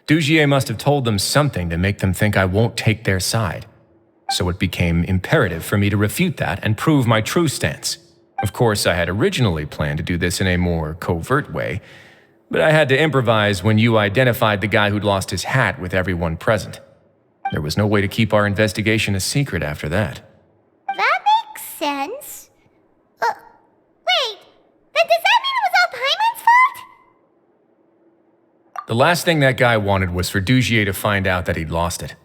Dugier must have told them something to make them think I won't take their side. So it became imperative for me to refute that and prove my true stance. Of course, I had originally planned to do this in a more covert way, but I had to improvise when you identified the guy who'd lost his hat with everyone present. There was no way to keep our investigation a secret after that. That makes sense. Wait, then does that mean it was all Paimon's fault? The last thing that guy wanted was for Dugier to find out that he'd lost it.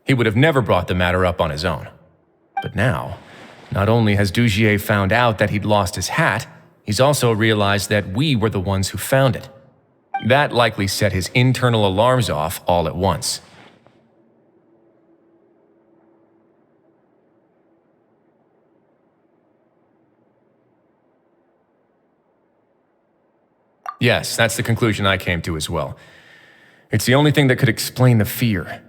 He would have never brought the matter up on his own. But now, not only has Dugier found out that he'd lost his hat, he's also realized that we were the ones who found it. That likely set his internal alarms off all at once. Yes, that's the conclusion I came to as well. It's the only thing that could explain the fear.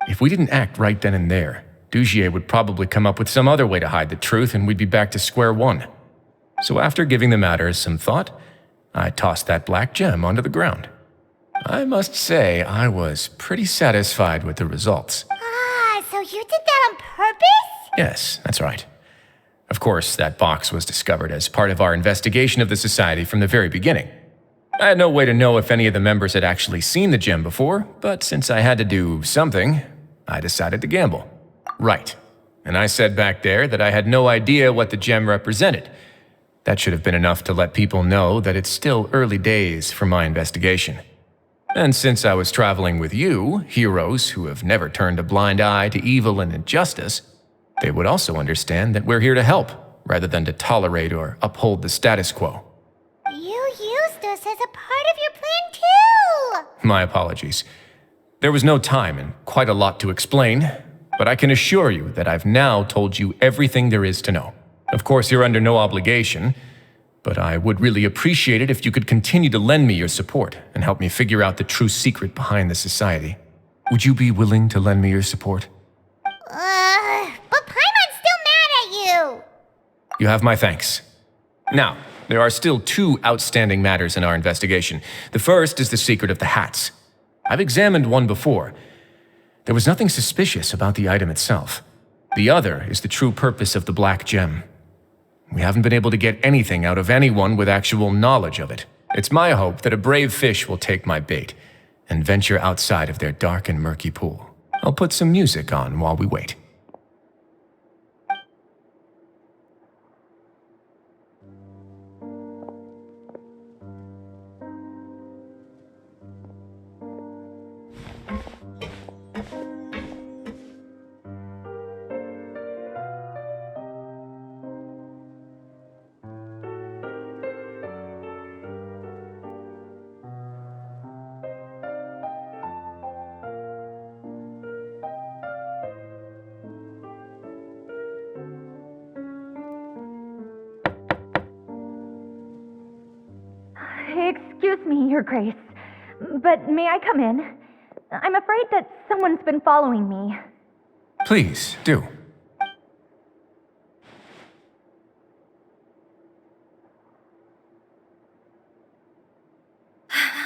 If we didn't act right then and there, Dugier would probably come up with some other way to hide the truth and we'd be back to square one. So after giving the matter some thought, I tossed that black gem onto the ground. I must say, I was pretty satisfied with the results. Ah, so you did that on purpose? Yes, that's right. Of course, that box was discovered as part of our investigation of the society from the very beginning. I had no way to know if any of the members had actually seen the gem before, but since I had to do something, I decided to gamble. Right. And I said back there that I had no idea what the gem represented. That should have been enough to let people know that it's still early days for my investigation. And since I was traveling with you, heroes who have never turned a blind eye to evil and injustice, they would also understand that we're here to help, rather than to tolerate or uphold the status quo. You used us as a part of your plan too! My apologies. There was no time and quite a lot to explain, but I can assure you that I've now told you everything there is to know. Of course, you're under no obligation, but I would really appreciate it if you could continue to lend me your support and help me figure out the true secret behind the society. Would you be willing to lend me your support? But Paimon's still mad at you! You have my thanks. Now, there are still two outstanding matters in our investigation. The first is the secret of the hats. I've examined one before. There was nothing suspicious about the item itself. The other is the true purpose of the black gem. We haven't been able to get anything out of anyone with actual knowledge of it. It's my hope that a brave fish will take my bait, and venture outside of their dark and murky pool. I'll put some music on while we wait. Excuse me, Your Grace, but may I come in? I'm afraid that someone's been following me. Please, do.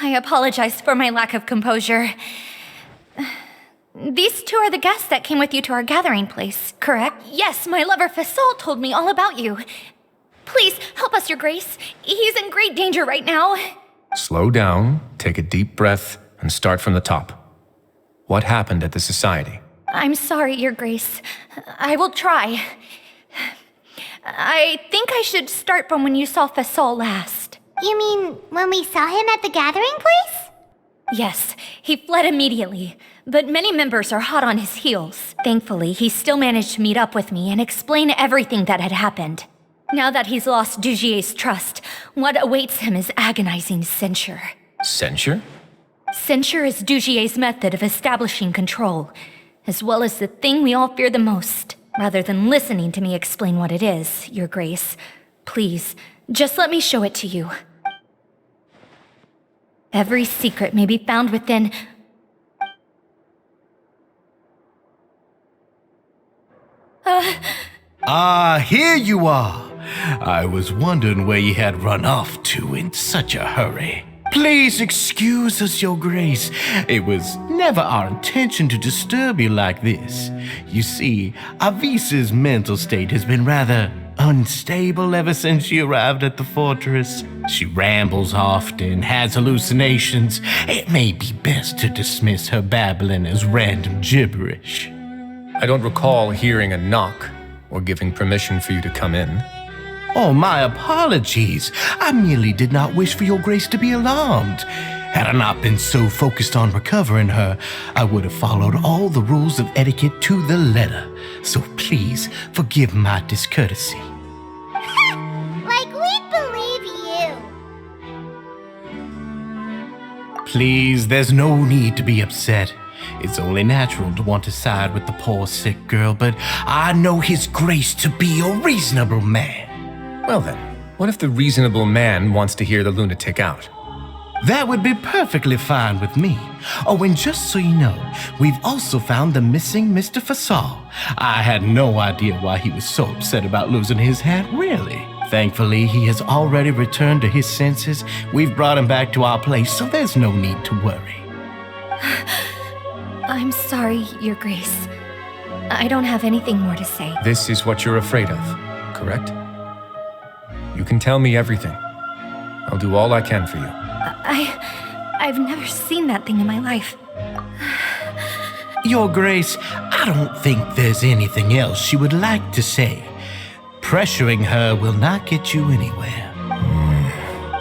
I apologize for my lack of composure. These two are the guests that came with you to our gathering place, correct? Yes, my lover Fasol told me all about you. Please, help us, Your Grace. He's in great danger right now. Slow down, take a deep breath, and start from the top. What happened at the society? I'm sorry, Your Grace. I will try. I think I should start from when you saw Fasol last. You mean when we saw him at the gathering place? Yes, he fled immediately, but many members are hot on his heels. Thankfully, he still managed to meet up with me and explain everything that had happened. Now that he's lost Dugier's trust, what awaits him is agonizing censure. Censure? Censure is Dugier's method of establishing control, as well as the thing we all fear the most. Rather than listening to me explain what it is, Your Grace, please, just let me show it to you. Every secret may be found within... Here you are. I was wondering where you had run off to in such a hurry. Please excuse us, Your Grace. It was never our intention to disturb you like this. You see, Avisa's mental state has been rather unstable ever since she arrived at the fortress. She rambles often, has hallucinations. It may be best to dismiss her babbling as random gibberish. I don't recall hearing a knock or giving permission for you to come in. Oh, my apologies. I merely did not wish for Your Grace to be alarmed. Had I not been so focused on recovering her, I would have followed all the rules of etiquette to the letter. So please forgive my discourtesy. Like we'd believe you. Please, there's no need to be upset. It's only natural to want to side with the poor sick girl, but I know His Grace to be a reasonable man. Well then, what if the reasonable man wants to hear the lunatic out? That would be perfectly fine with me. Oh, and just so you know, we've also found the missing Mr. Fasol. I had no idea why he was so upset about losing his hat, really. Thankfully, he has already returned to his senses. We've brought him back to our place, so there's no need to worry. I'm sorry, Your Grace. I don't have anything more to say. This is what you're afraid of, correct? You can tell me everything. I'll do all I can for you. I've never seen that thing in my life. Your Grace, I don't think there's anything else she would like to say. Pressuring her will not get you anywhere.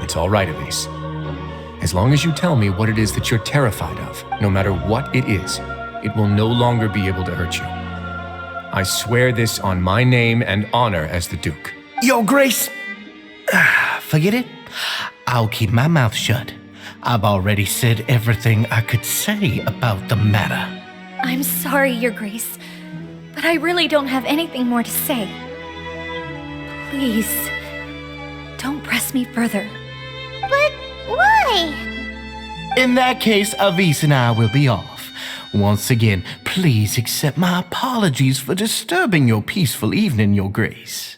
It's all right, Elise. As long as you tell me what it is that you're terrified of, no matter what it is, it will no longer be able to hurt you. I swear this on my name and honor as the Duke. Your Grace, forget it. I'll keep my mouth shut. I've already said everything I could say about the matter. I'm sorry, Your Grace, but I really don't have anything more to say. Please, don't press me further. But why? In that case, Avis and I will be off. Once again, please accept my apologies for disturbing your peaceful evening, Your Grace.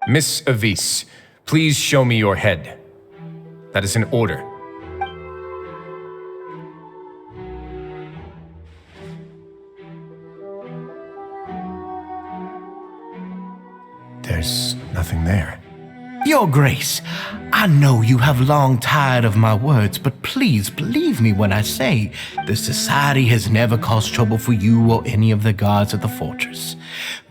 Miss Avis, please show me your head. That is an order. There's nothing there. Your Grace, I know you have long tired of my words, but please believe me when I say the Society has never caused trouble for you or any of the guards at the fortress.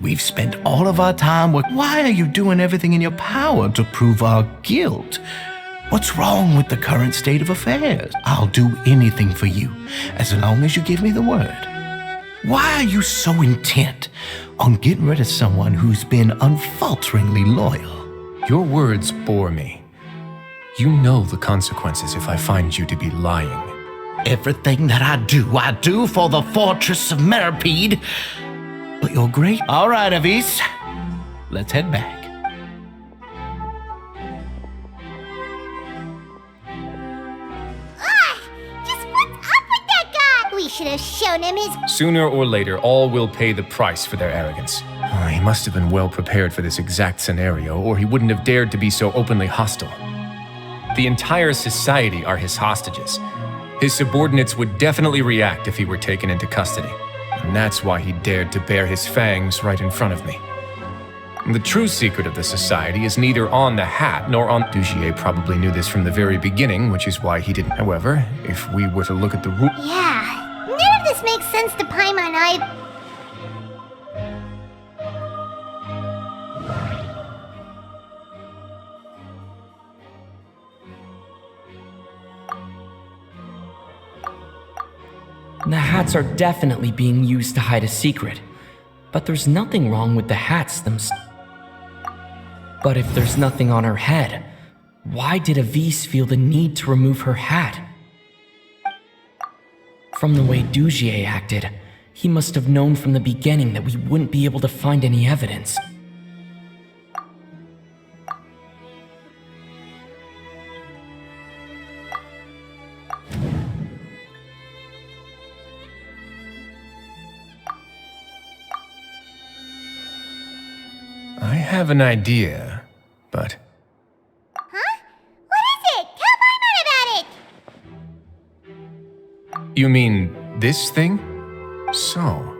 We've spent all of our time working. Why are you doing everything in your power to prove our guilt? What's wrong with the current state of affairs? I'll do anything for you, as long as you give me the word. Why are you so intent on getting rid of someone who's been unfalteringly loyal? Your words bore me. You know the consequences if I find you to be lying. Everything that I do for the fortress of Meropide. But you're great. All right, Avis. Let's head back. Just what's up with that guy? We should have shown him his... Sooner or later, all will pay the price for their arrogance. He must have been well prepared for this exact scenario, or he wouldn't have dared to be so openly hostile. The entire society are his hostages. His subordinates would definitely react if he were taken into custody. And that's why he dared to bare his fangs right in front of me. The true secret of the society is neither on the hat nor on... Dugier probably knew this from the very beginning, which is why he didn't. However, if we were to look at the rule... Yeah, none of this makes sense to Paimon. The hats are definitely being used to hide a secret. But there's nothing wrong with the hats themselves. But if there's nothing on her head, why did Avis feel the need to remove her hat? From the way Dugier acted, he must have known from the beginning that we wouldn't be able to find any evidence. I have an idea, but... Huh? What is it? Tell Paimon about it! You mean this thing? So,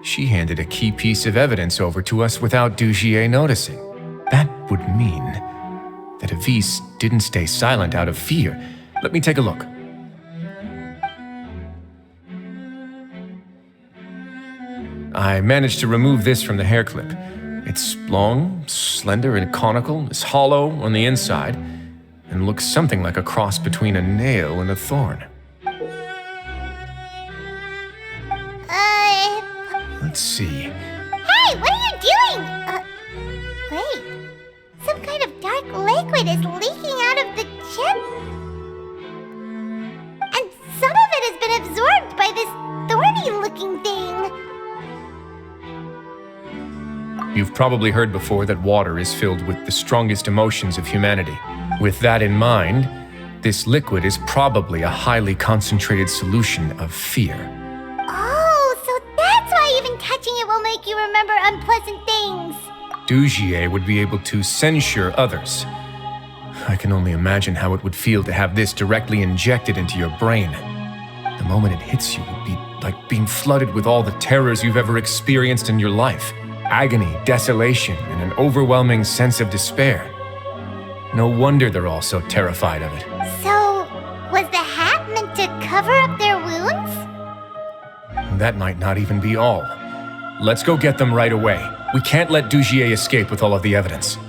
she handed a key piece of evidence over to us without Dugier noticing. That would mean that Avis didn't stay silent out of fear. Let me take a look. I managed to remove this from the hair clip. It's long, slender, and conical, is hollow on the inside, and looks something like a cross between a nail and a thorn. Let's see. Hey, what are you doing? Wait. Some kind of dark liquid is leaking out of the chip. And some of it has been absorbed by this thorny-looking thing. You've probably heard before that water is filled with the strongest emotions of humanity. With that in mind, this liquid is probably a highly concentrated solution of fear. Oh, so that's why even touching it will make you remember unpleasant things. Dugier would be able to censure others. I can only imagine how it would feel to have this directly injected into your brain. The moment it hits you would be like being flooded with all the terrors you've ever experienced in your life. Agony, desolation, and an overwhelming sense of despair. No wonder they're all so terrified of it. So, was the hat meant to cover up their wounds? That might not even be all. Let's go get them right away. We can't let Dugier escape with all of the evidence.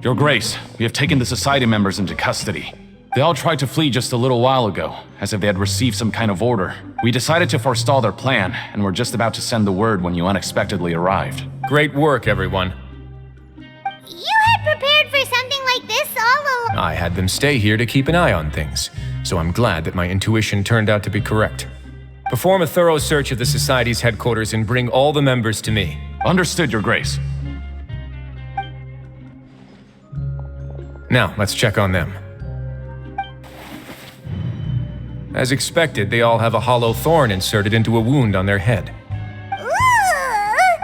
Your Grace, we have taken the Society members into custody. They all tried to flee just a little while ago, as if they had received some kind of order. We decided to forestall their plan, and were just about to send the word when you unexpectedly arrived. Great work, everyone. You had prepared for something like this all along. I had them stay here to keep an eye on things, so I'm glad that my intuition turned out to be correct. Perform a thorough search of the Society's headquarters and bring all the members to me. Understood, Your Grace. Now, let's check on them. As expected, they all have a hollow thorn inserted into a wound on their head.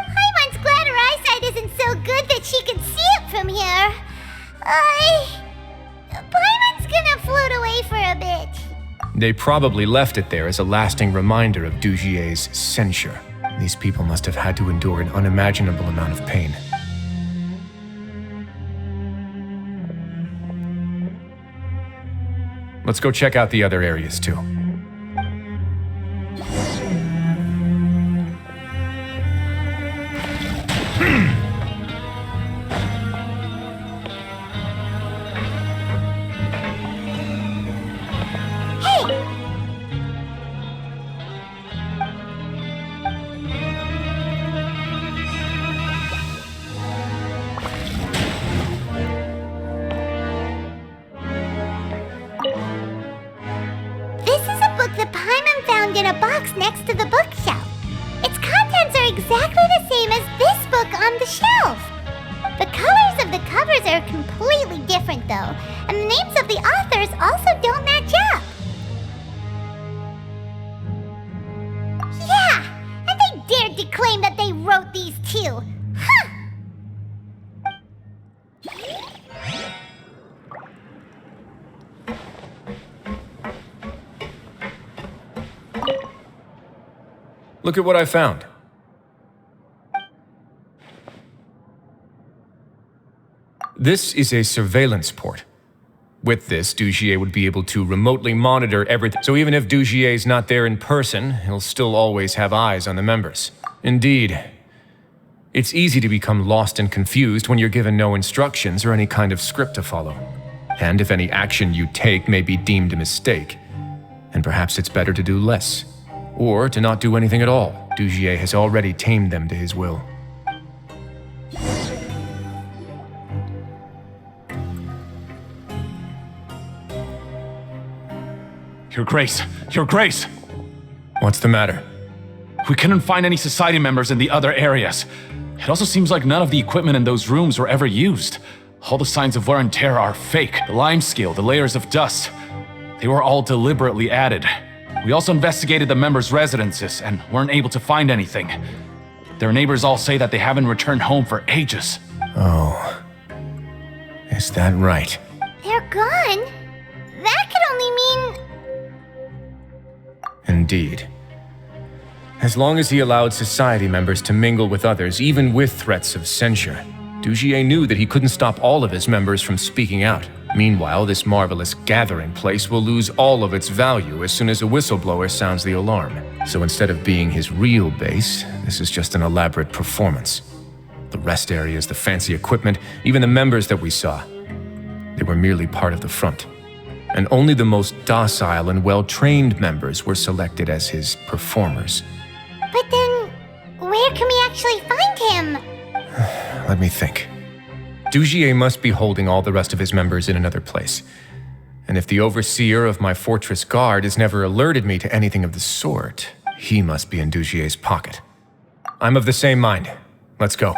Paimon's glad her eyesight isn't so good that she can see it from here. Paimon's gonna float away for a bit. They probably left it there as a lasting reminder of Dugier's censure. These people must have had to endure an unimaginable amount of pain. Let's go check out the other areas too. That Paimon found in a box next to the bookshelf. Its contents are exactly the same as this book on the shelf. The colors of the covers are completely different though, and the names of the authors also don't match up. Yeah, and they dared to claim that they wrote these too. Huh! Look at what I found. This is a surveillance port. With this, Dugier would be able to remotely monitor everything. So even if Dugier's not there in person, he'll still always have eyes on the members. Indeed. It's easy to become lost and confused when you're given no instructions or any kind of script to follow. And if any action you take may be deemed a mistake, and perhaps it's better to do less. Or to not do anything at all. Dugier has already tamed them to his will. Your Grace! Your Grace! What's the matter? We couldn't find any Society members in the other areas. It also seems like none of the equipment in those rooms were ever used. All the signs of wear and tear are fake. The lime scale, the layers of dust. They were all deliberately added. We also investigated the members' residences and weren't able to find anything. Their neighbors all say that they haven't returned home for ages. Oh. Is that right? They're gone? That could only mean... Indeed. As long as he allowed Society members to mingle with others, even with threats of censure, Dugier knew that he couldn't stop all of his members from speaking out. Meanwhile, this marvelous gathering place will lose all of its value as soon as a whistleblower sounds the alarm. So instead of being his real base, this is just an elaborate performance. The rest areas, the fancy equipment, even the members that we saw, they were merely part of the front. And only the most docile and well-trained members were selected as his performers. But then, where can we actually find him? Let me think. Dugier must be holding all the rest of his members in another place. And if the overseer of my fortress guard has never alerted me to anything of the sort, he must be in Dugier's pocket. I'm of the same mind. Let's go.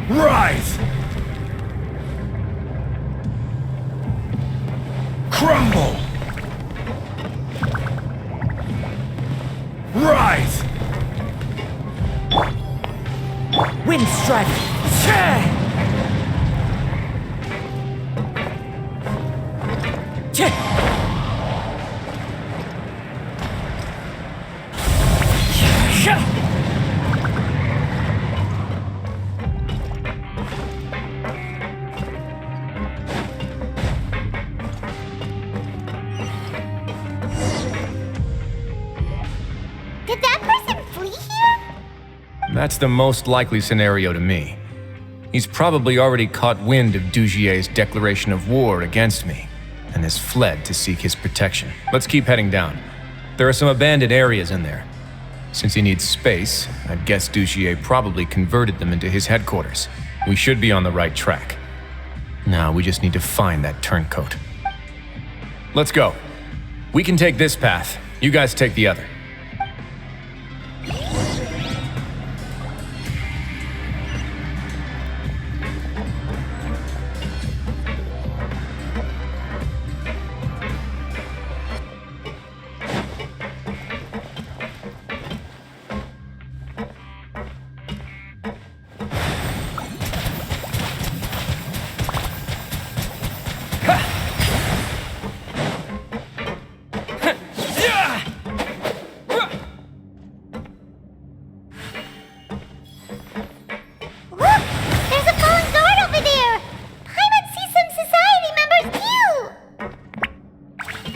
Rise! Crumble! Rise! Wind strike! That's the most likely scenario to me. He's probably already caught wind of Dugier's declaration of war against me and has fled to seek his protection. Let's keep heading down. There are some abandoned areas in there. Since he needs space, I'd guess Dugier probably converted them into his headquarters. We should be on the right track. Now we just need to find that turncoat. Let's go. We can take this path. You guys take the other.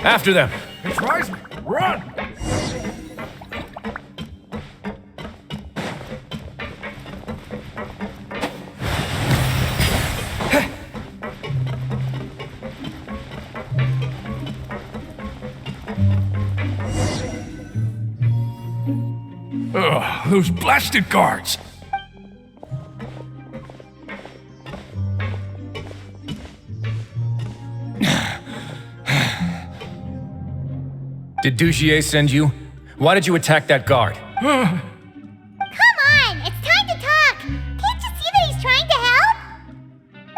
After them! It's rising! Run! Ugh, those blasted guards! Did Dugier send you? Why did you attack that guard? Come on, it's time to talk. Can't you see that he's trying to help?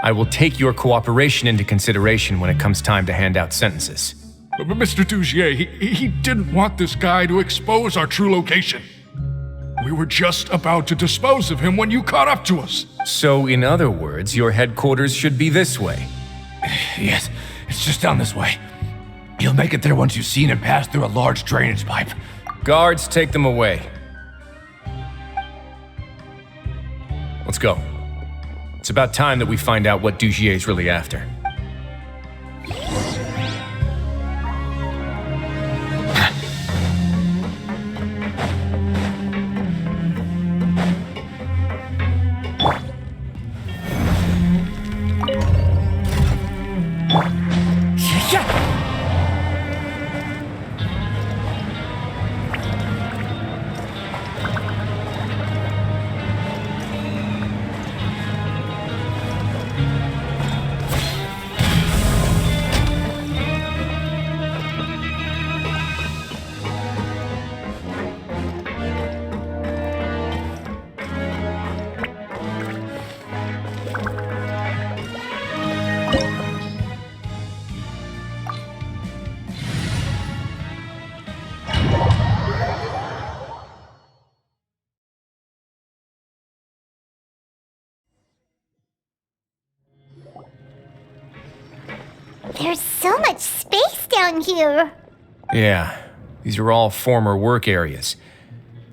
I will take your cooperation into consideration when it comes time to hand out sentences. But Mr. Dugier, he didn't want this guy to expose our true location. We were just about to dispose of him when you caught up to us. So, in other words, your headquarters should be this way. Yes, it's just down this way. You'll make it there once you've seen him pass through a large drainage pipe. Guards, take them away. Let's go. It's about time that we find out what Dugier's really after. There's so much space down here. Yeah, these are all former work areas.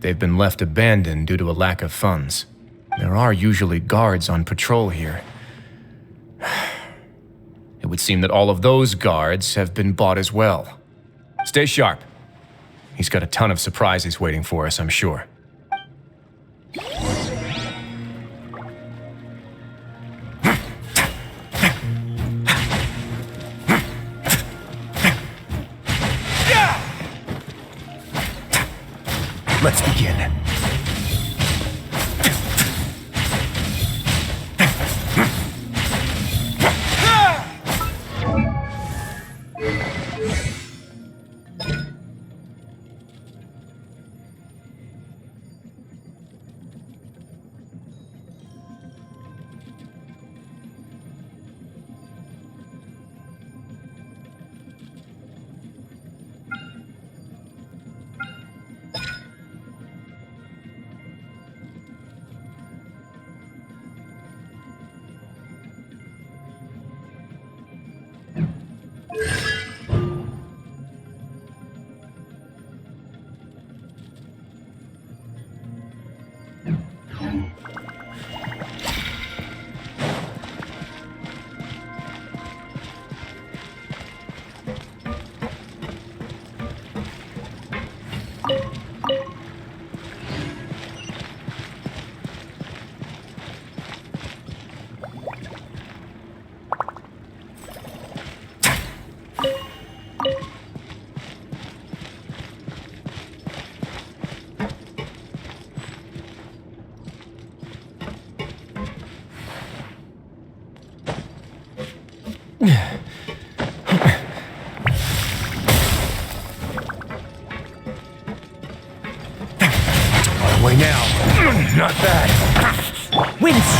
They've been left abandoned due to a lack of funds. There are usually guards on patrol here. It would seem that all of those guards have been bought as well. Stay sharp. He's got a ton of surprises waiting for us, I'm sure. Let's begin.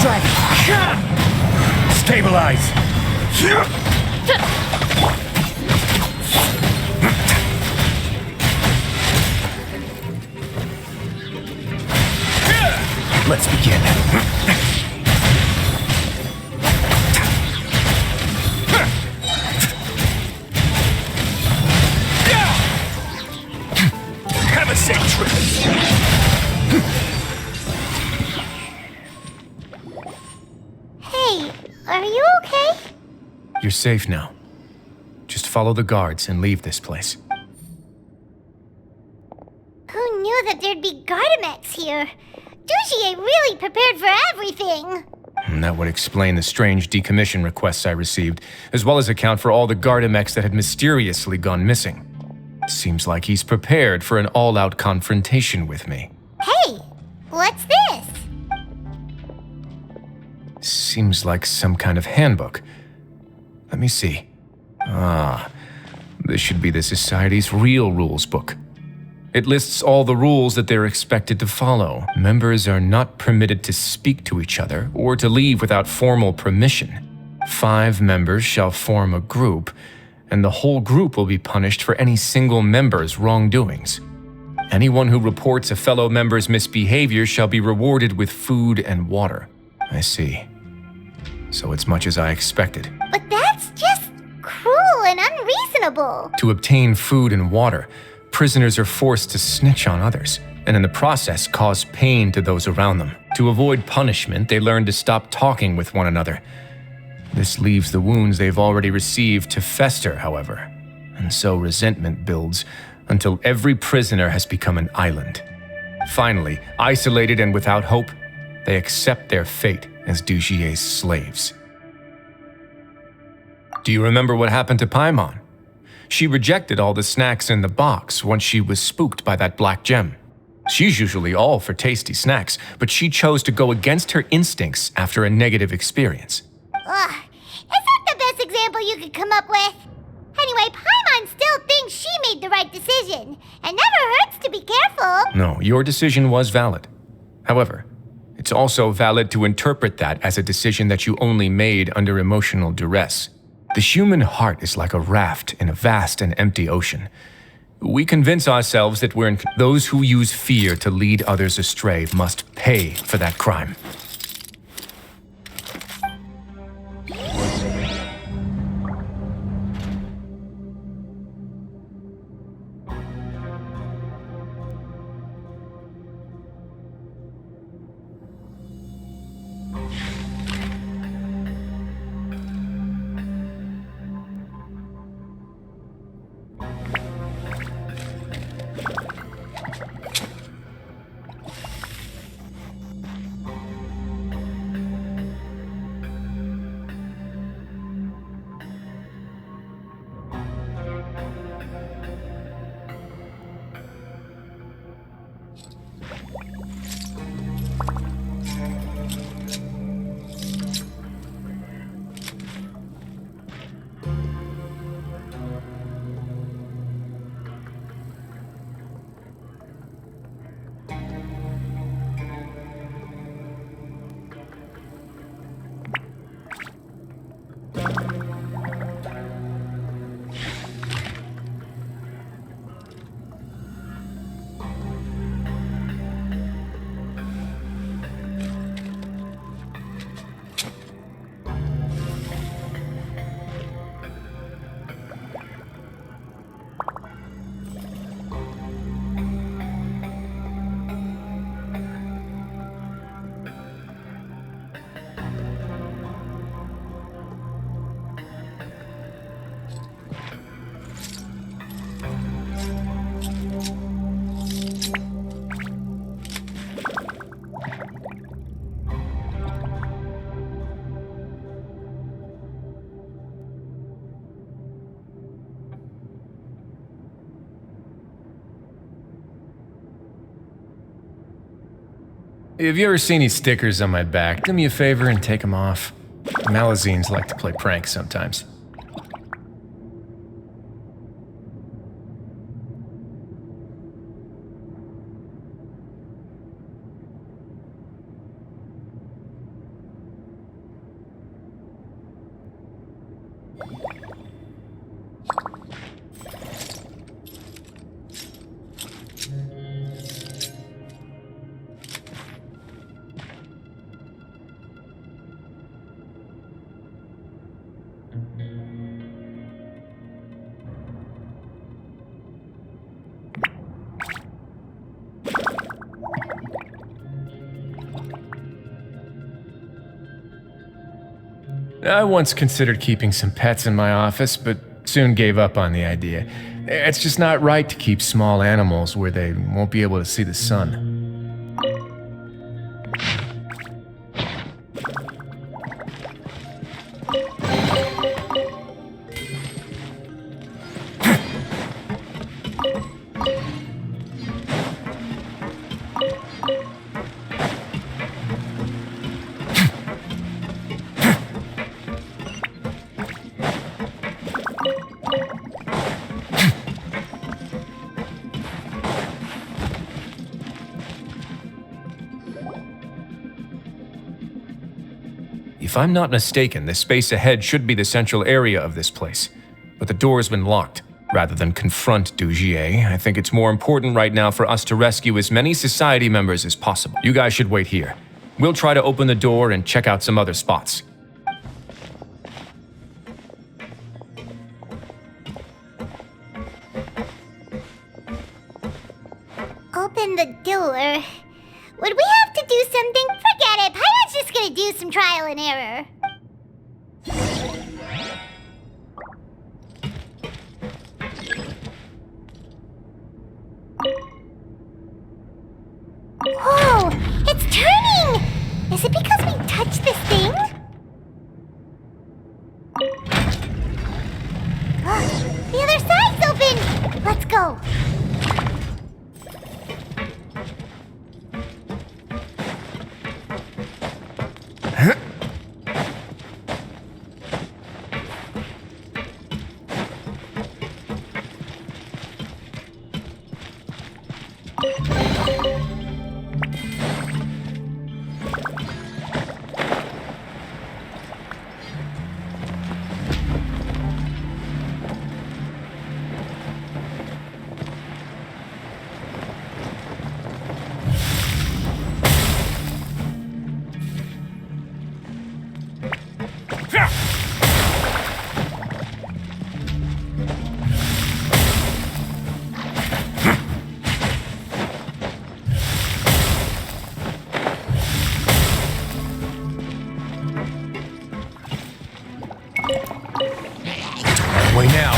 strike! Stabilize! Let's begin. Have a safe trip. Hey, are you okay? You're safe now. Just follow the guards and leave this place. Who knew that there'd be Gardamex here? Dujier really prepared for everything. And that would explain the strange decommission requests I received, as well as account for all the Gardamex that had mysteriously gone missing. Seems like he's prepared for an all-out confrontation with me. Hey, what's this? Seems like some kind of handbook. Let me see. Ah, this should be the Society's real rules book. It lists all the rules that they're expected to follow. Members are not permitted to speak to each other or to leave without formal permission. 5 members shall form a group, and the whole group will be punished for any single member's wrongdoings. Anyone who reports a fellow member's misbehavior shall be rewarded with food and water. I see. So it's much as I expected. But that's just cruel and unreasonable. To obtain food and water, prisoners are forced to snitch on others, and in the process cause pain to those around them. To avoid punishment, they learn to stop talking with one another. This leaves the wounds they've already received to fester, however, and so resentment builds until every prisoner has become an island. Finally, isolated and without hope, they accept their fate as Dujier's slaves. Do you remember what happened to Paimon? She rejected all the snacks in the box once she was spooked by that black gem. She's usually all for tasty snacks, but she chose to go against her instincts after a negative experience. Ugh, is that the best example you could come up with? Anyway, Paimon still thinks she made the right decision, and never hurts to be careful. No, your decision was valid. However, it's also valid to interpret that as a decision that you only made under emotional duress. The human heart is like a raft in a vast and empty ocean. We convince ourselves that those who use fear to lead others astray must pay for that crime. If you ever see any stickers on my back, do me a favor and take them off. Malazines like to play pranks sometimes. I once considered keeping some pets in my office, but soon gave up on the idea. It's just not right to keep small animals where they won't be able to see the sun. If I'm not mistaken, the space ahead should be the central area of this place. But the door's been locked. Rather than confront Dugier, I think it's more important right now for us to rescue as many society members as possible. You guys should wait here. We'll try to open the door and check out some other spots. Open the door. Would we have to do something? Forget it. Paimon's just gonna do some trial and error. Whoa! It's turning! Is it because we touched this thing? The other side's open! Let's go. Way now.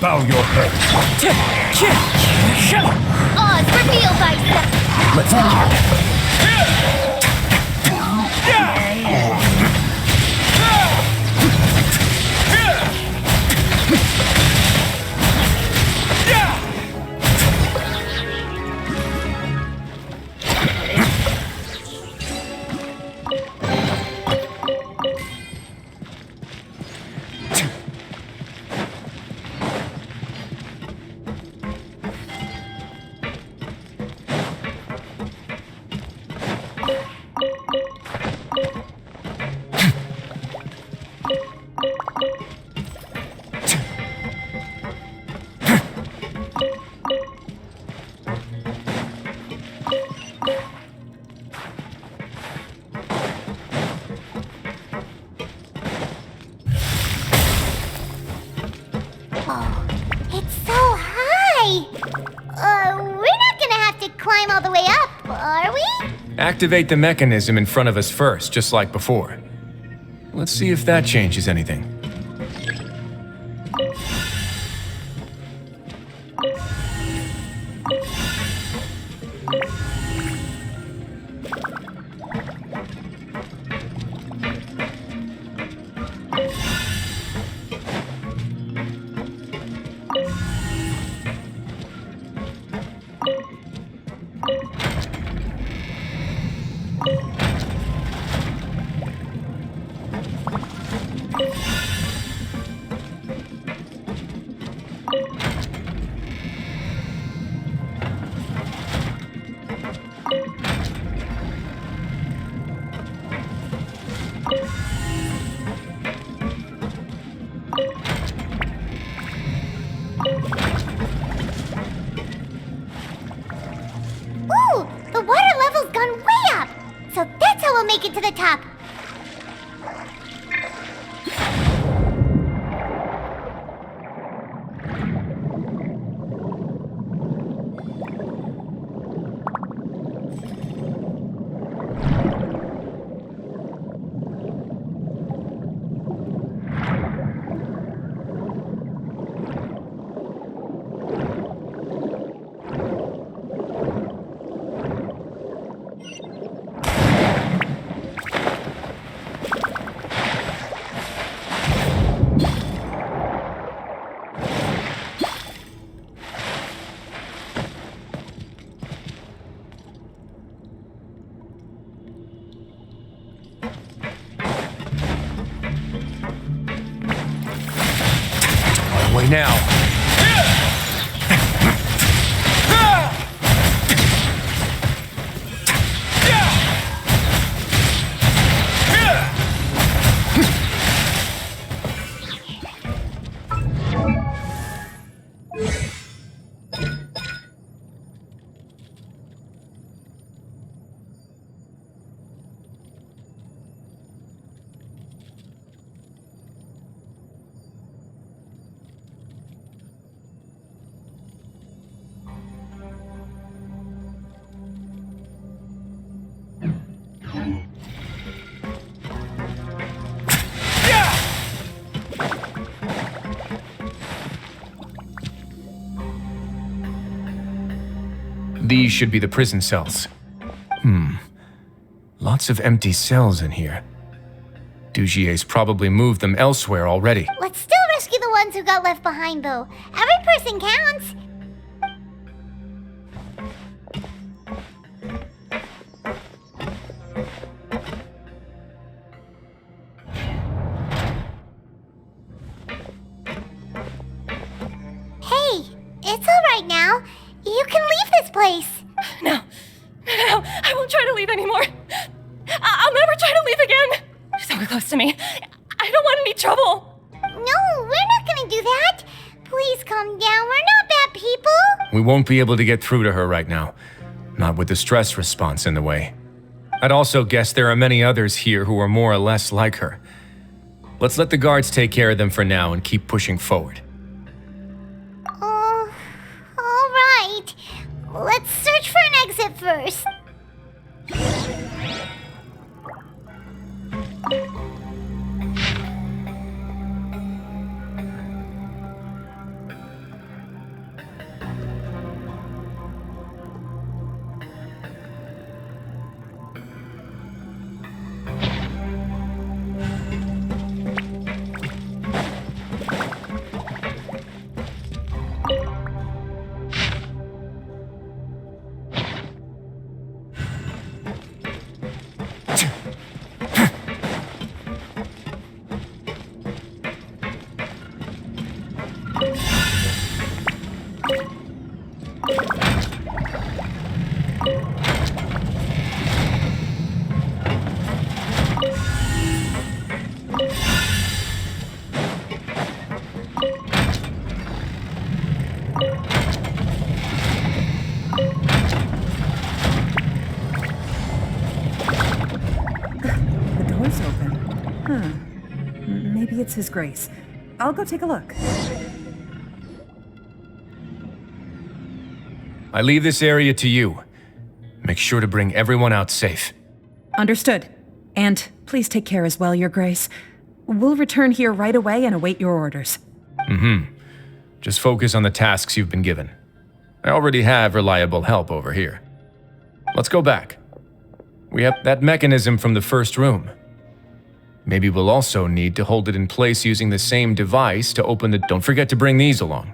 Bow your head. Oz, reveal thyself! Let's go. Activate the mechanism in front of us first, just like before. Let's see if that changes anything. make it to the top. Way now. These should be the prison cells. Lots of empty cells in here. Dugier's probably moved them elsewhere already. Let's still rescue the ones who got left behind, though. Every person counts. Hey, it's all right now. You can leave this place. No, I won't try to leave anymore. I'll never try to leave again. Don't close to me. I don't want any trouble. No, we're not gonna do that. Please calm down. We're not bad people. We won't be able to get through to her right now. Not with the stress response in the way. I'd also guess there are many others here who are more or less like her. Let's let the guards take care of them for now and keep pushing forward. Oh, all right. Let's search for an exit first. Maybe it's His Grace. I'll go take a look. I leave this area to you. Make sure to bring everyone out safe. Understood. And please take care as well, Your Grace. We'll return here right away and await your orders. Just focus on the tasks you've been given. I already have reliable help over here. Let's go back. We have that mechanism from the first room. Maybe we'll also need to hold it in place using the same device to open the... Don't forget to bring these along.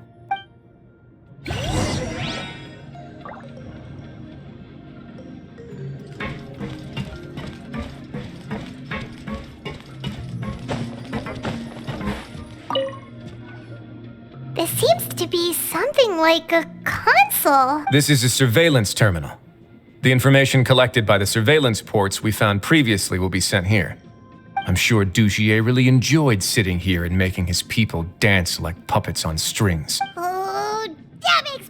This seems to be something like a console. This is a surveillance terminal. The information collected by the surveillance ports we found previously will be sent here. I'm sure Dugier really enjoyed sitting here and making his people dance like puppets on strings. Oh, that makes...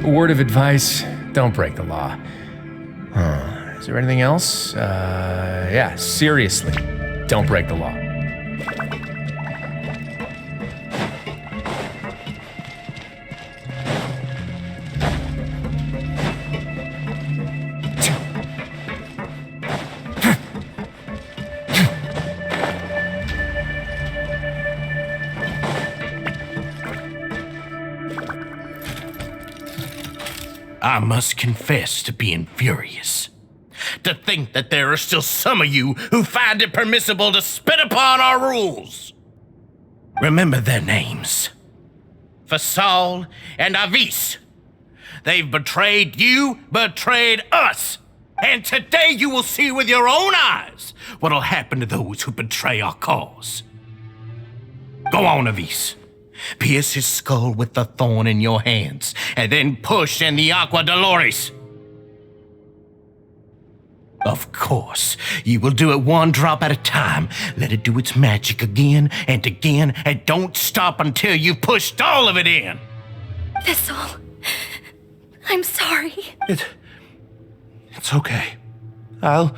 word of advice, don't break the law. Is there anything else? Yeah, seriously, don't break the law. I must confess to being furious. To think that there are still some of you who find it permissible to spit upon our rules. Remember their names. Fasal and Avis. They've betrayed you, betrayed us. And today you will see with your own eyes what'll happen to those who betray our cause. Go on, Avis. Pierce his skull with the thorn in your hands, and then push in the Aqua Dolores. Of course, you will do it one drop at a time. Let it do its magic again, and don't stop until you've pushed all of it in. Thistle, I'm sorry. It's okay. I'll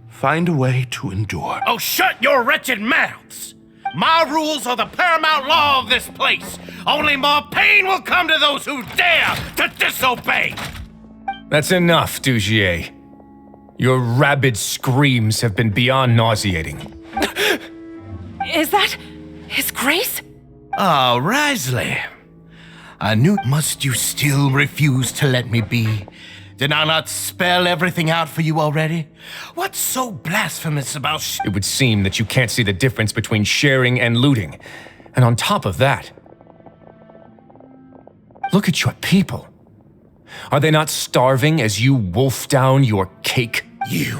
find a way to endure. Oh, shut your wretched mouths! My rules are the paramount law of this place. Only more pain will come to those who dare to disobey. That's enough, Dugier. Your rabid screams have been beyond nauseating. Is that His Grace? Ah, Wriothesley. I knew. Must you still refuse to let me be? Did I not spell everything out for you already? What's so blasphemous about It would seem that you can't see the difference between sharing and looting. And on top of that, look at your people. Are they not starving as you wolf down your cake? You.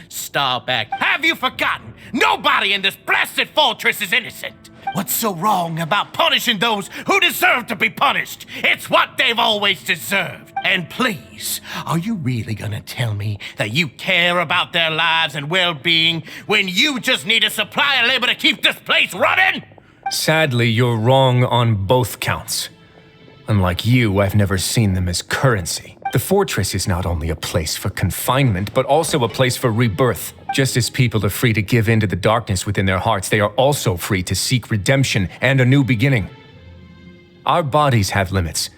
Stop back. Have you forgotten? Nobody in this blasted fortress is innocent. What's so wrong about punishing those who deserve to be punished? It's what they've always deserved. And please, are you really gonna tell me that you care about their lives and well-being when you just need a supply of labor to keep this place running? Sadly, you're wrong on both counts. Unlike you, I've never seen them as currency. The fortress is not only a place for confinement, but also a place for rebirth. Just as people are free to give in to the darkness within their hearts, they are also free to seek redemption and a new beginning. Our bodies have limits,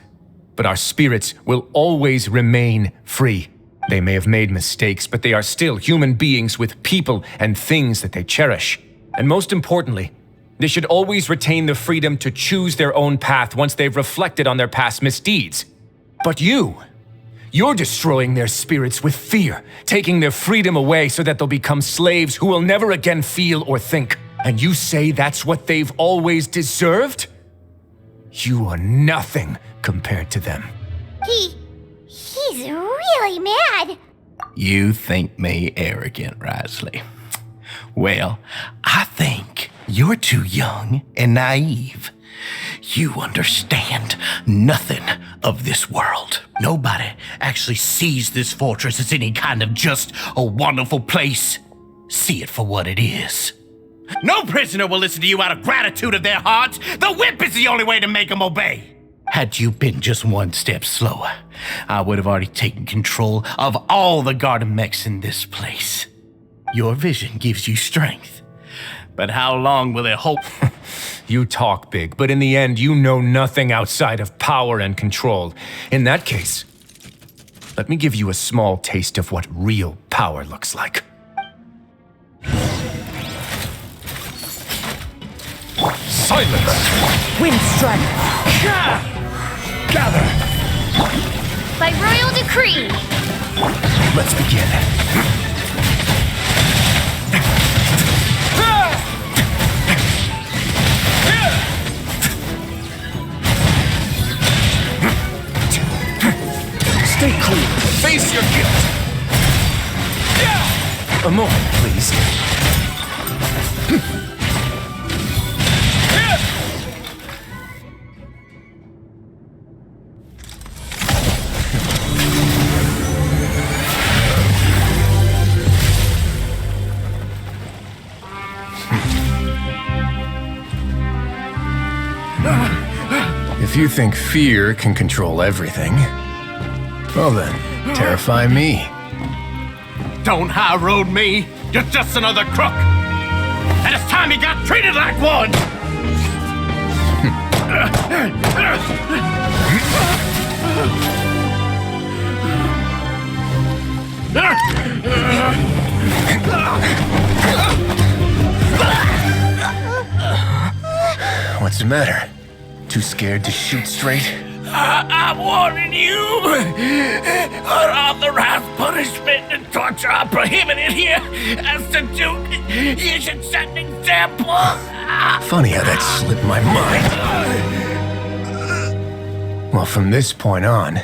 but our spirits will always remain free. They may have made mistakes, but they are still human beings with people and things that they cherish. And most importantly, they should always retain the freedom to choose their own path once they've reflected on their past misdeeds. But you're destroying their spirits with fear, taking their freedom away so that they'll become slaves who will never again feel or think. And you say that's what they've always deserved? You are nothing compared to them. He's really mad. You think me arrogant, Wriothesley. Well, I think you're too young and naive. You understand nothing of this world. Nobody actually sees this fortress as any kind of just a wonderful place. See it for what it is. No prisoner will listen to you out of gratitude of their hearts. The whip is the only way to make them obey. Had you been just one step slower, I would have already taken control of all the garden mechs in this place. Your vision gives you strength. But how long will it hold? You talk big, but in the end, you know nothing outside of power and control. In that case, let me give you a small taste of what real power looks like. Silence! Wind strike! Gather! By royal decree! Let's begin. Stay clear. Face your guilt! A moment, please. If you think fear can control everything, well then, terrify me. Don't high road me. You're just another crook. And it's time you got treated like one. What's the matter? Too scared to shoot straight? I'm warning you! Unauthorized punishment and torture are prohibited here. As the Duke, you should set an example. Funny how that slipped my mind. Well, from this point on,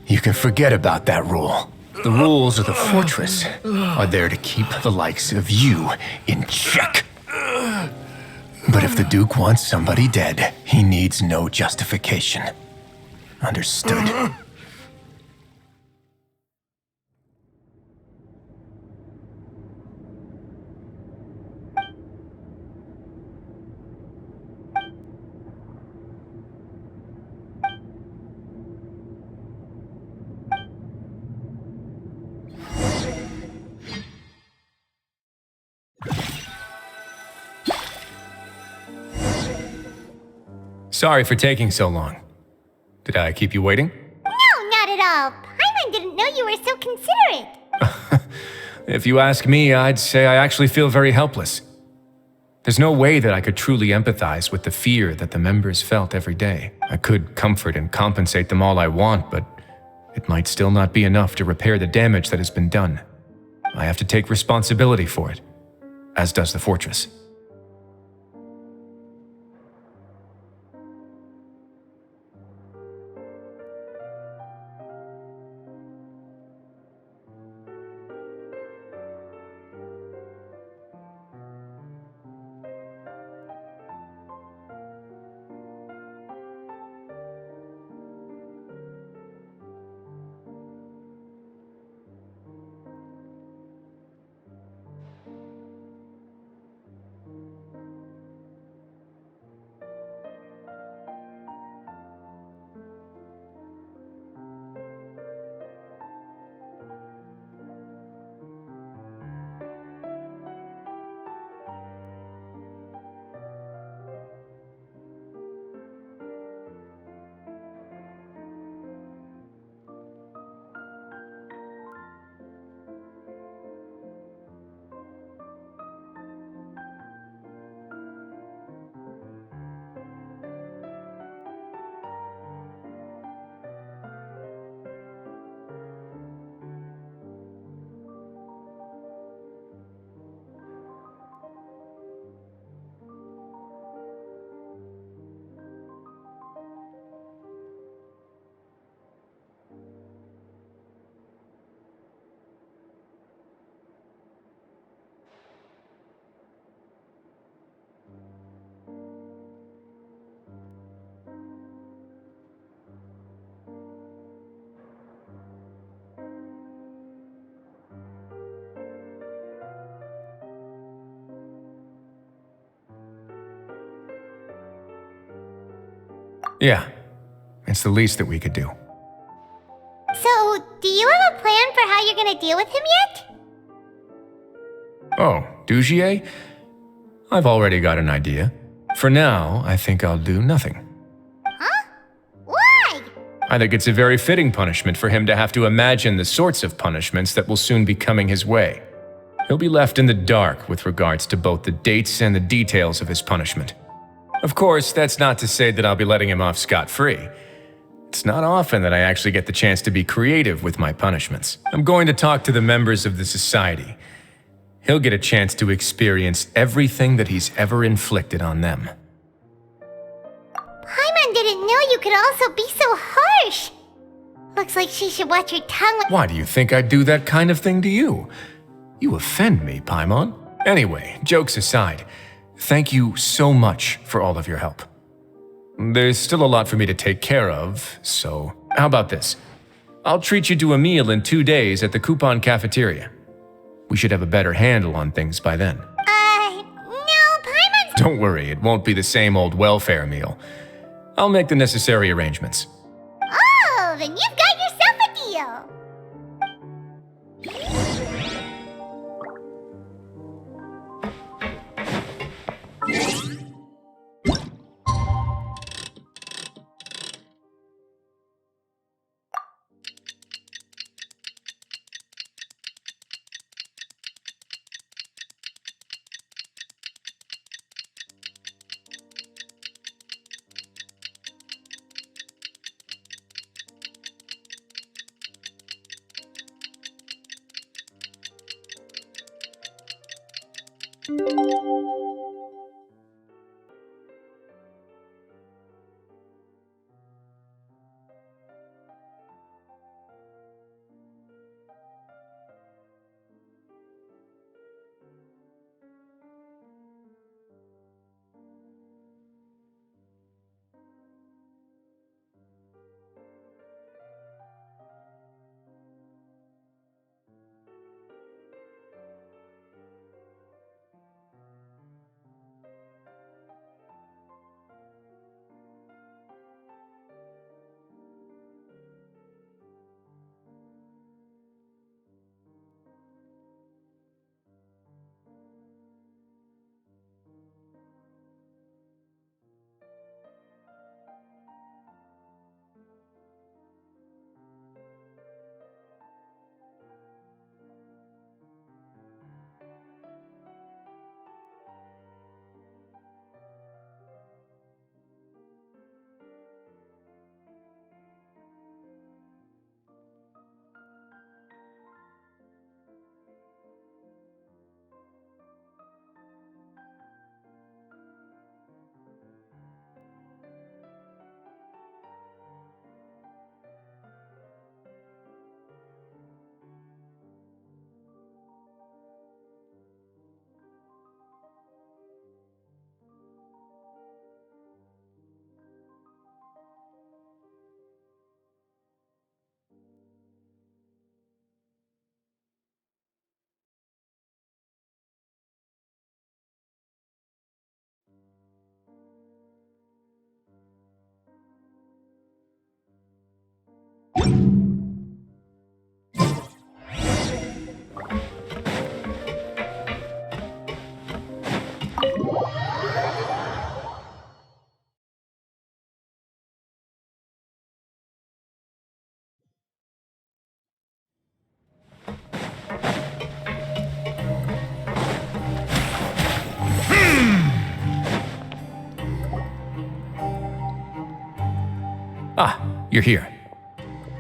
you can forget about that rule. The rules of the fortress are there to keep the likes of you in check. But if the Duke wants somebody dead, he needs no justification. Understood. Sorry for taking so long. Did I keep you waiting? No, not at all. Paimon didn't know you were so considerate. If you ask me, I'd say I actually feel very helpless. There's no way that I could truly empathize with the fear that the members felt every day. I could comfort and compensate them all I want, but it might still not be enough to repair the damage that has been done. I have to take responsibility for it, as does the fortress. Yeah, it's the least that we could do. So, do you have a plan for how you're gonna deal with him yet? Oh, Dugier? I've already got an idea. For now, I think I'll do nothing. Huh? Why? I think it's a very fitting punishment for him to have to imagine the sorts of punishments that will soon be coming his way. He'll be left in the dark with regards to both the dates and the details of his punishment. Of course, that's not to say that I'll be letting him off scot-free. It's not often that I actually get the chance to be creative with my punishments. I'm going to talk to the members of the society. He'll get a chance to experience everything that he's ever inflicted on them. Paimon didn't know you could also be so harsh. Looks like she should watch her tongue. Why do you think I'd do that kind of thing to you? You offend me, Paimon. Anyway, jokes aside, thank you so much for all of your help. There's still a lot for me to take care of, so how about this? I'll treat you to a meal in 2 days at the Coupon Cafeteria. We should have a better handle on things by then. No, Paimon's... Don't worry, it won't be the same old welfare meal. I'll make the necessary arrangements. Oh, then you've got yourself a deal. Ah, you're here.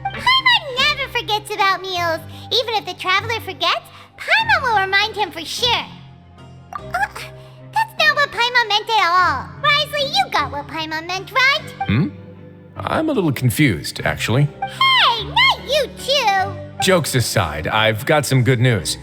Paimon never forgets about meals. Even if the traveler forgets, Paimon will remind him for sure. That's not what Paimon meant at all. Wriothesley, you got what Paimon meant, right? I'm a little confused, actually. Hey, not you too! Jokes aside, I've got some good news.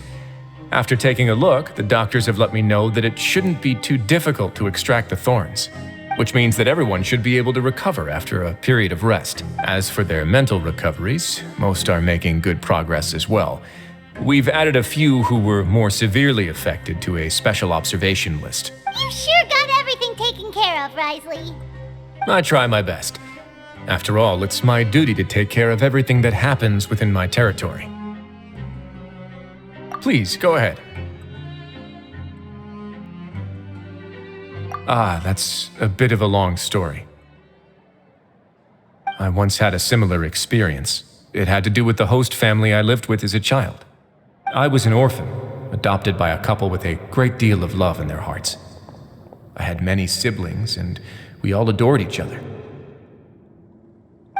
After taking a look, the doctors have let me know that it shouldn't be too difficult to extract the thorns, which means that everyone should be able to recover after a period of rest. As for their mental recoveries, most are making good progress as well. We've added a few who were more severely affected to a special observation list. You sure got everything taken care of, Wriothesley. I try my best. After all, it's my duty to take care of everything that happens within my territory. Please, go ahead. That's a bit of a long story. I once had a similar experience. It had to do with the host family I lived with as a child. I was an orphan, adopted by a couple with a great deal of love in their hearts. I had many siblings, and we all adored each other.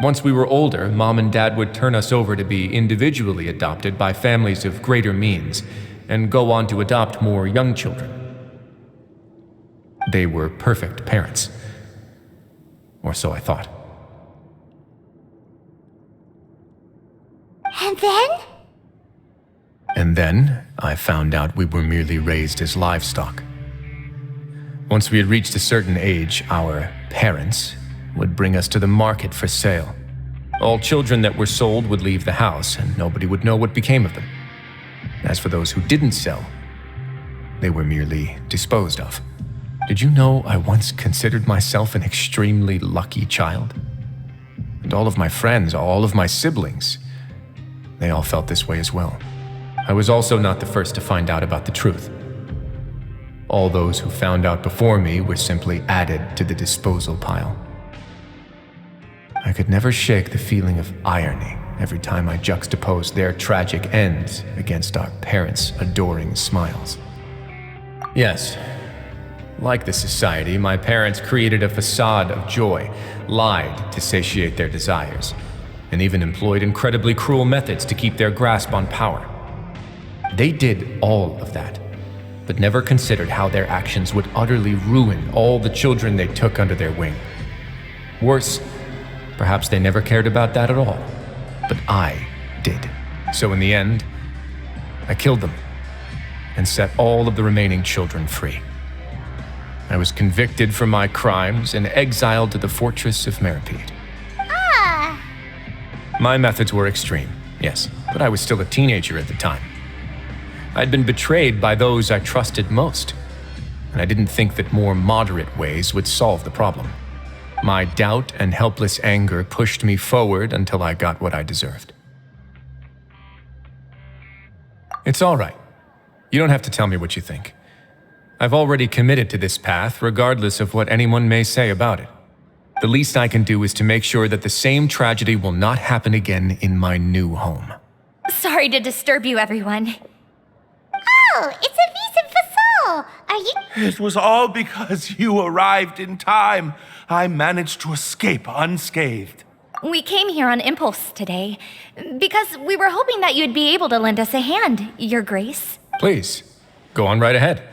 Once we were older, Mom and Dad would turn us over to be individually adopted by families of greater means, and go on to adopt more young children. They were perfect parents. Or so I thought. And then? And then, I found out we were merely raised as livestock. Once we had reached a certain age, our parents would bring us to the market for sale. All children that were sold would leave the house, and nobody would know what became of them. As for those who didn't sell, they were merely disposed of. Did you know I once considered myself an extremely lucky child? And all of my friends, all of my siblings, they all felt this way as well. I was also not the first to find out about the truth. All those who found out before me were simply added to the disposal pile. I could never shake the feeling of irony every time I juxtaposed their tragic ends against our parents' adoring smiles. Yes, like the society, my parents created a facade of joy, lied to satiate their desires, and even employed incredibly cruel methods to keep their grasp on power. They did all of that, but never considered how their actions would utterly ruin all the children they took under their wing. Worse, perhaps they never cared about that at all, but I did. So in the end, I killed them and set all of the remaining children free. I was convicted for my crimes and exiled to the fortress of Meropide. Ah! My methods were extreme, yes, but I was still a teenager at the time. I'd been betrayed by those I trusted most, and I didn't think that more moderate ways would solve the problem. My doubt and helpless anger pushed me forward until I got what I deserved. It's all right. You don't have to tell me what you think. I've already committed to this path, regardless of what anyone may say about it. The least I can do is to make sure that the same tragedy will not happen again in my new home. Sorry to disturb you, everyone. Oh, it's a vis and facade. Are you... It was all because you arrived in time. I managed to escape unscathed. We came here on impulse today, because we were hoping that you'd be able to lend us a hand, Your Grace. Please, go on right ahead.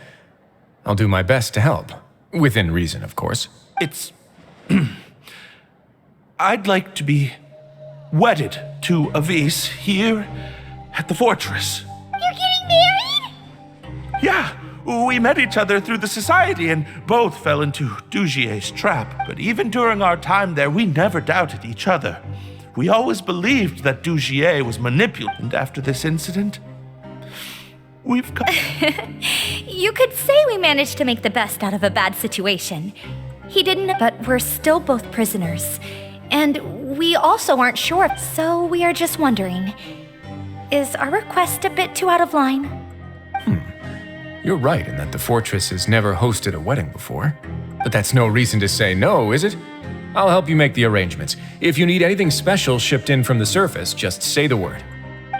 I'll do my best to help. Within reason, of course. It's... I'd like to be wedded to Avis here at the fortress. You're getting married? Yeah, we met each other through the society and both fell into Dugier's trap. But even during our time there, we never doubted each other. We always believed that Dugier was manipulated. And after this incident, we've come... You could say we managed to make the best out of a bad situation. He didn't, but we're still both prisoners. And we also aren't sure, so we are just wondering, is our request a bit too out of line? You're right in that the fortress has never hosted a wedding before. But that's no reason to say no, is it? I'll help you make the arrangements. If you need anything special shipped in from the surface, just say the word.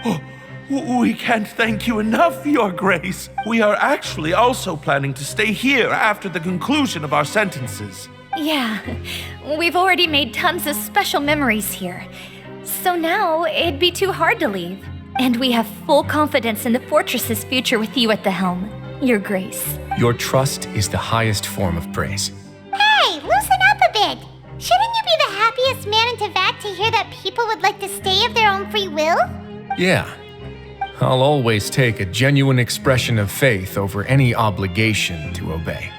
Oh, we can't thank you enough, Your Grace. We are actually also planning to stay here after the conclusion of our sentences. Yeah, we've already made tons of special memories here. So now it'd be too hard to leave. And we have full confidence in the fortress's future with you at the helm, Your Grace. Your trust is the highest form of praise. Hey, loosen up a bit. Shouldn't you be the happiest man in Teyvat to hear that people would like to stay of their own free will? Yeah. I'll always take a genuine expression of faith over any obligation to obey.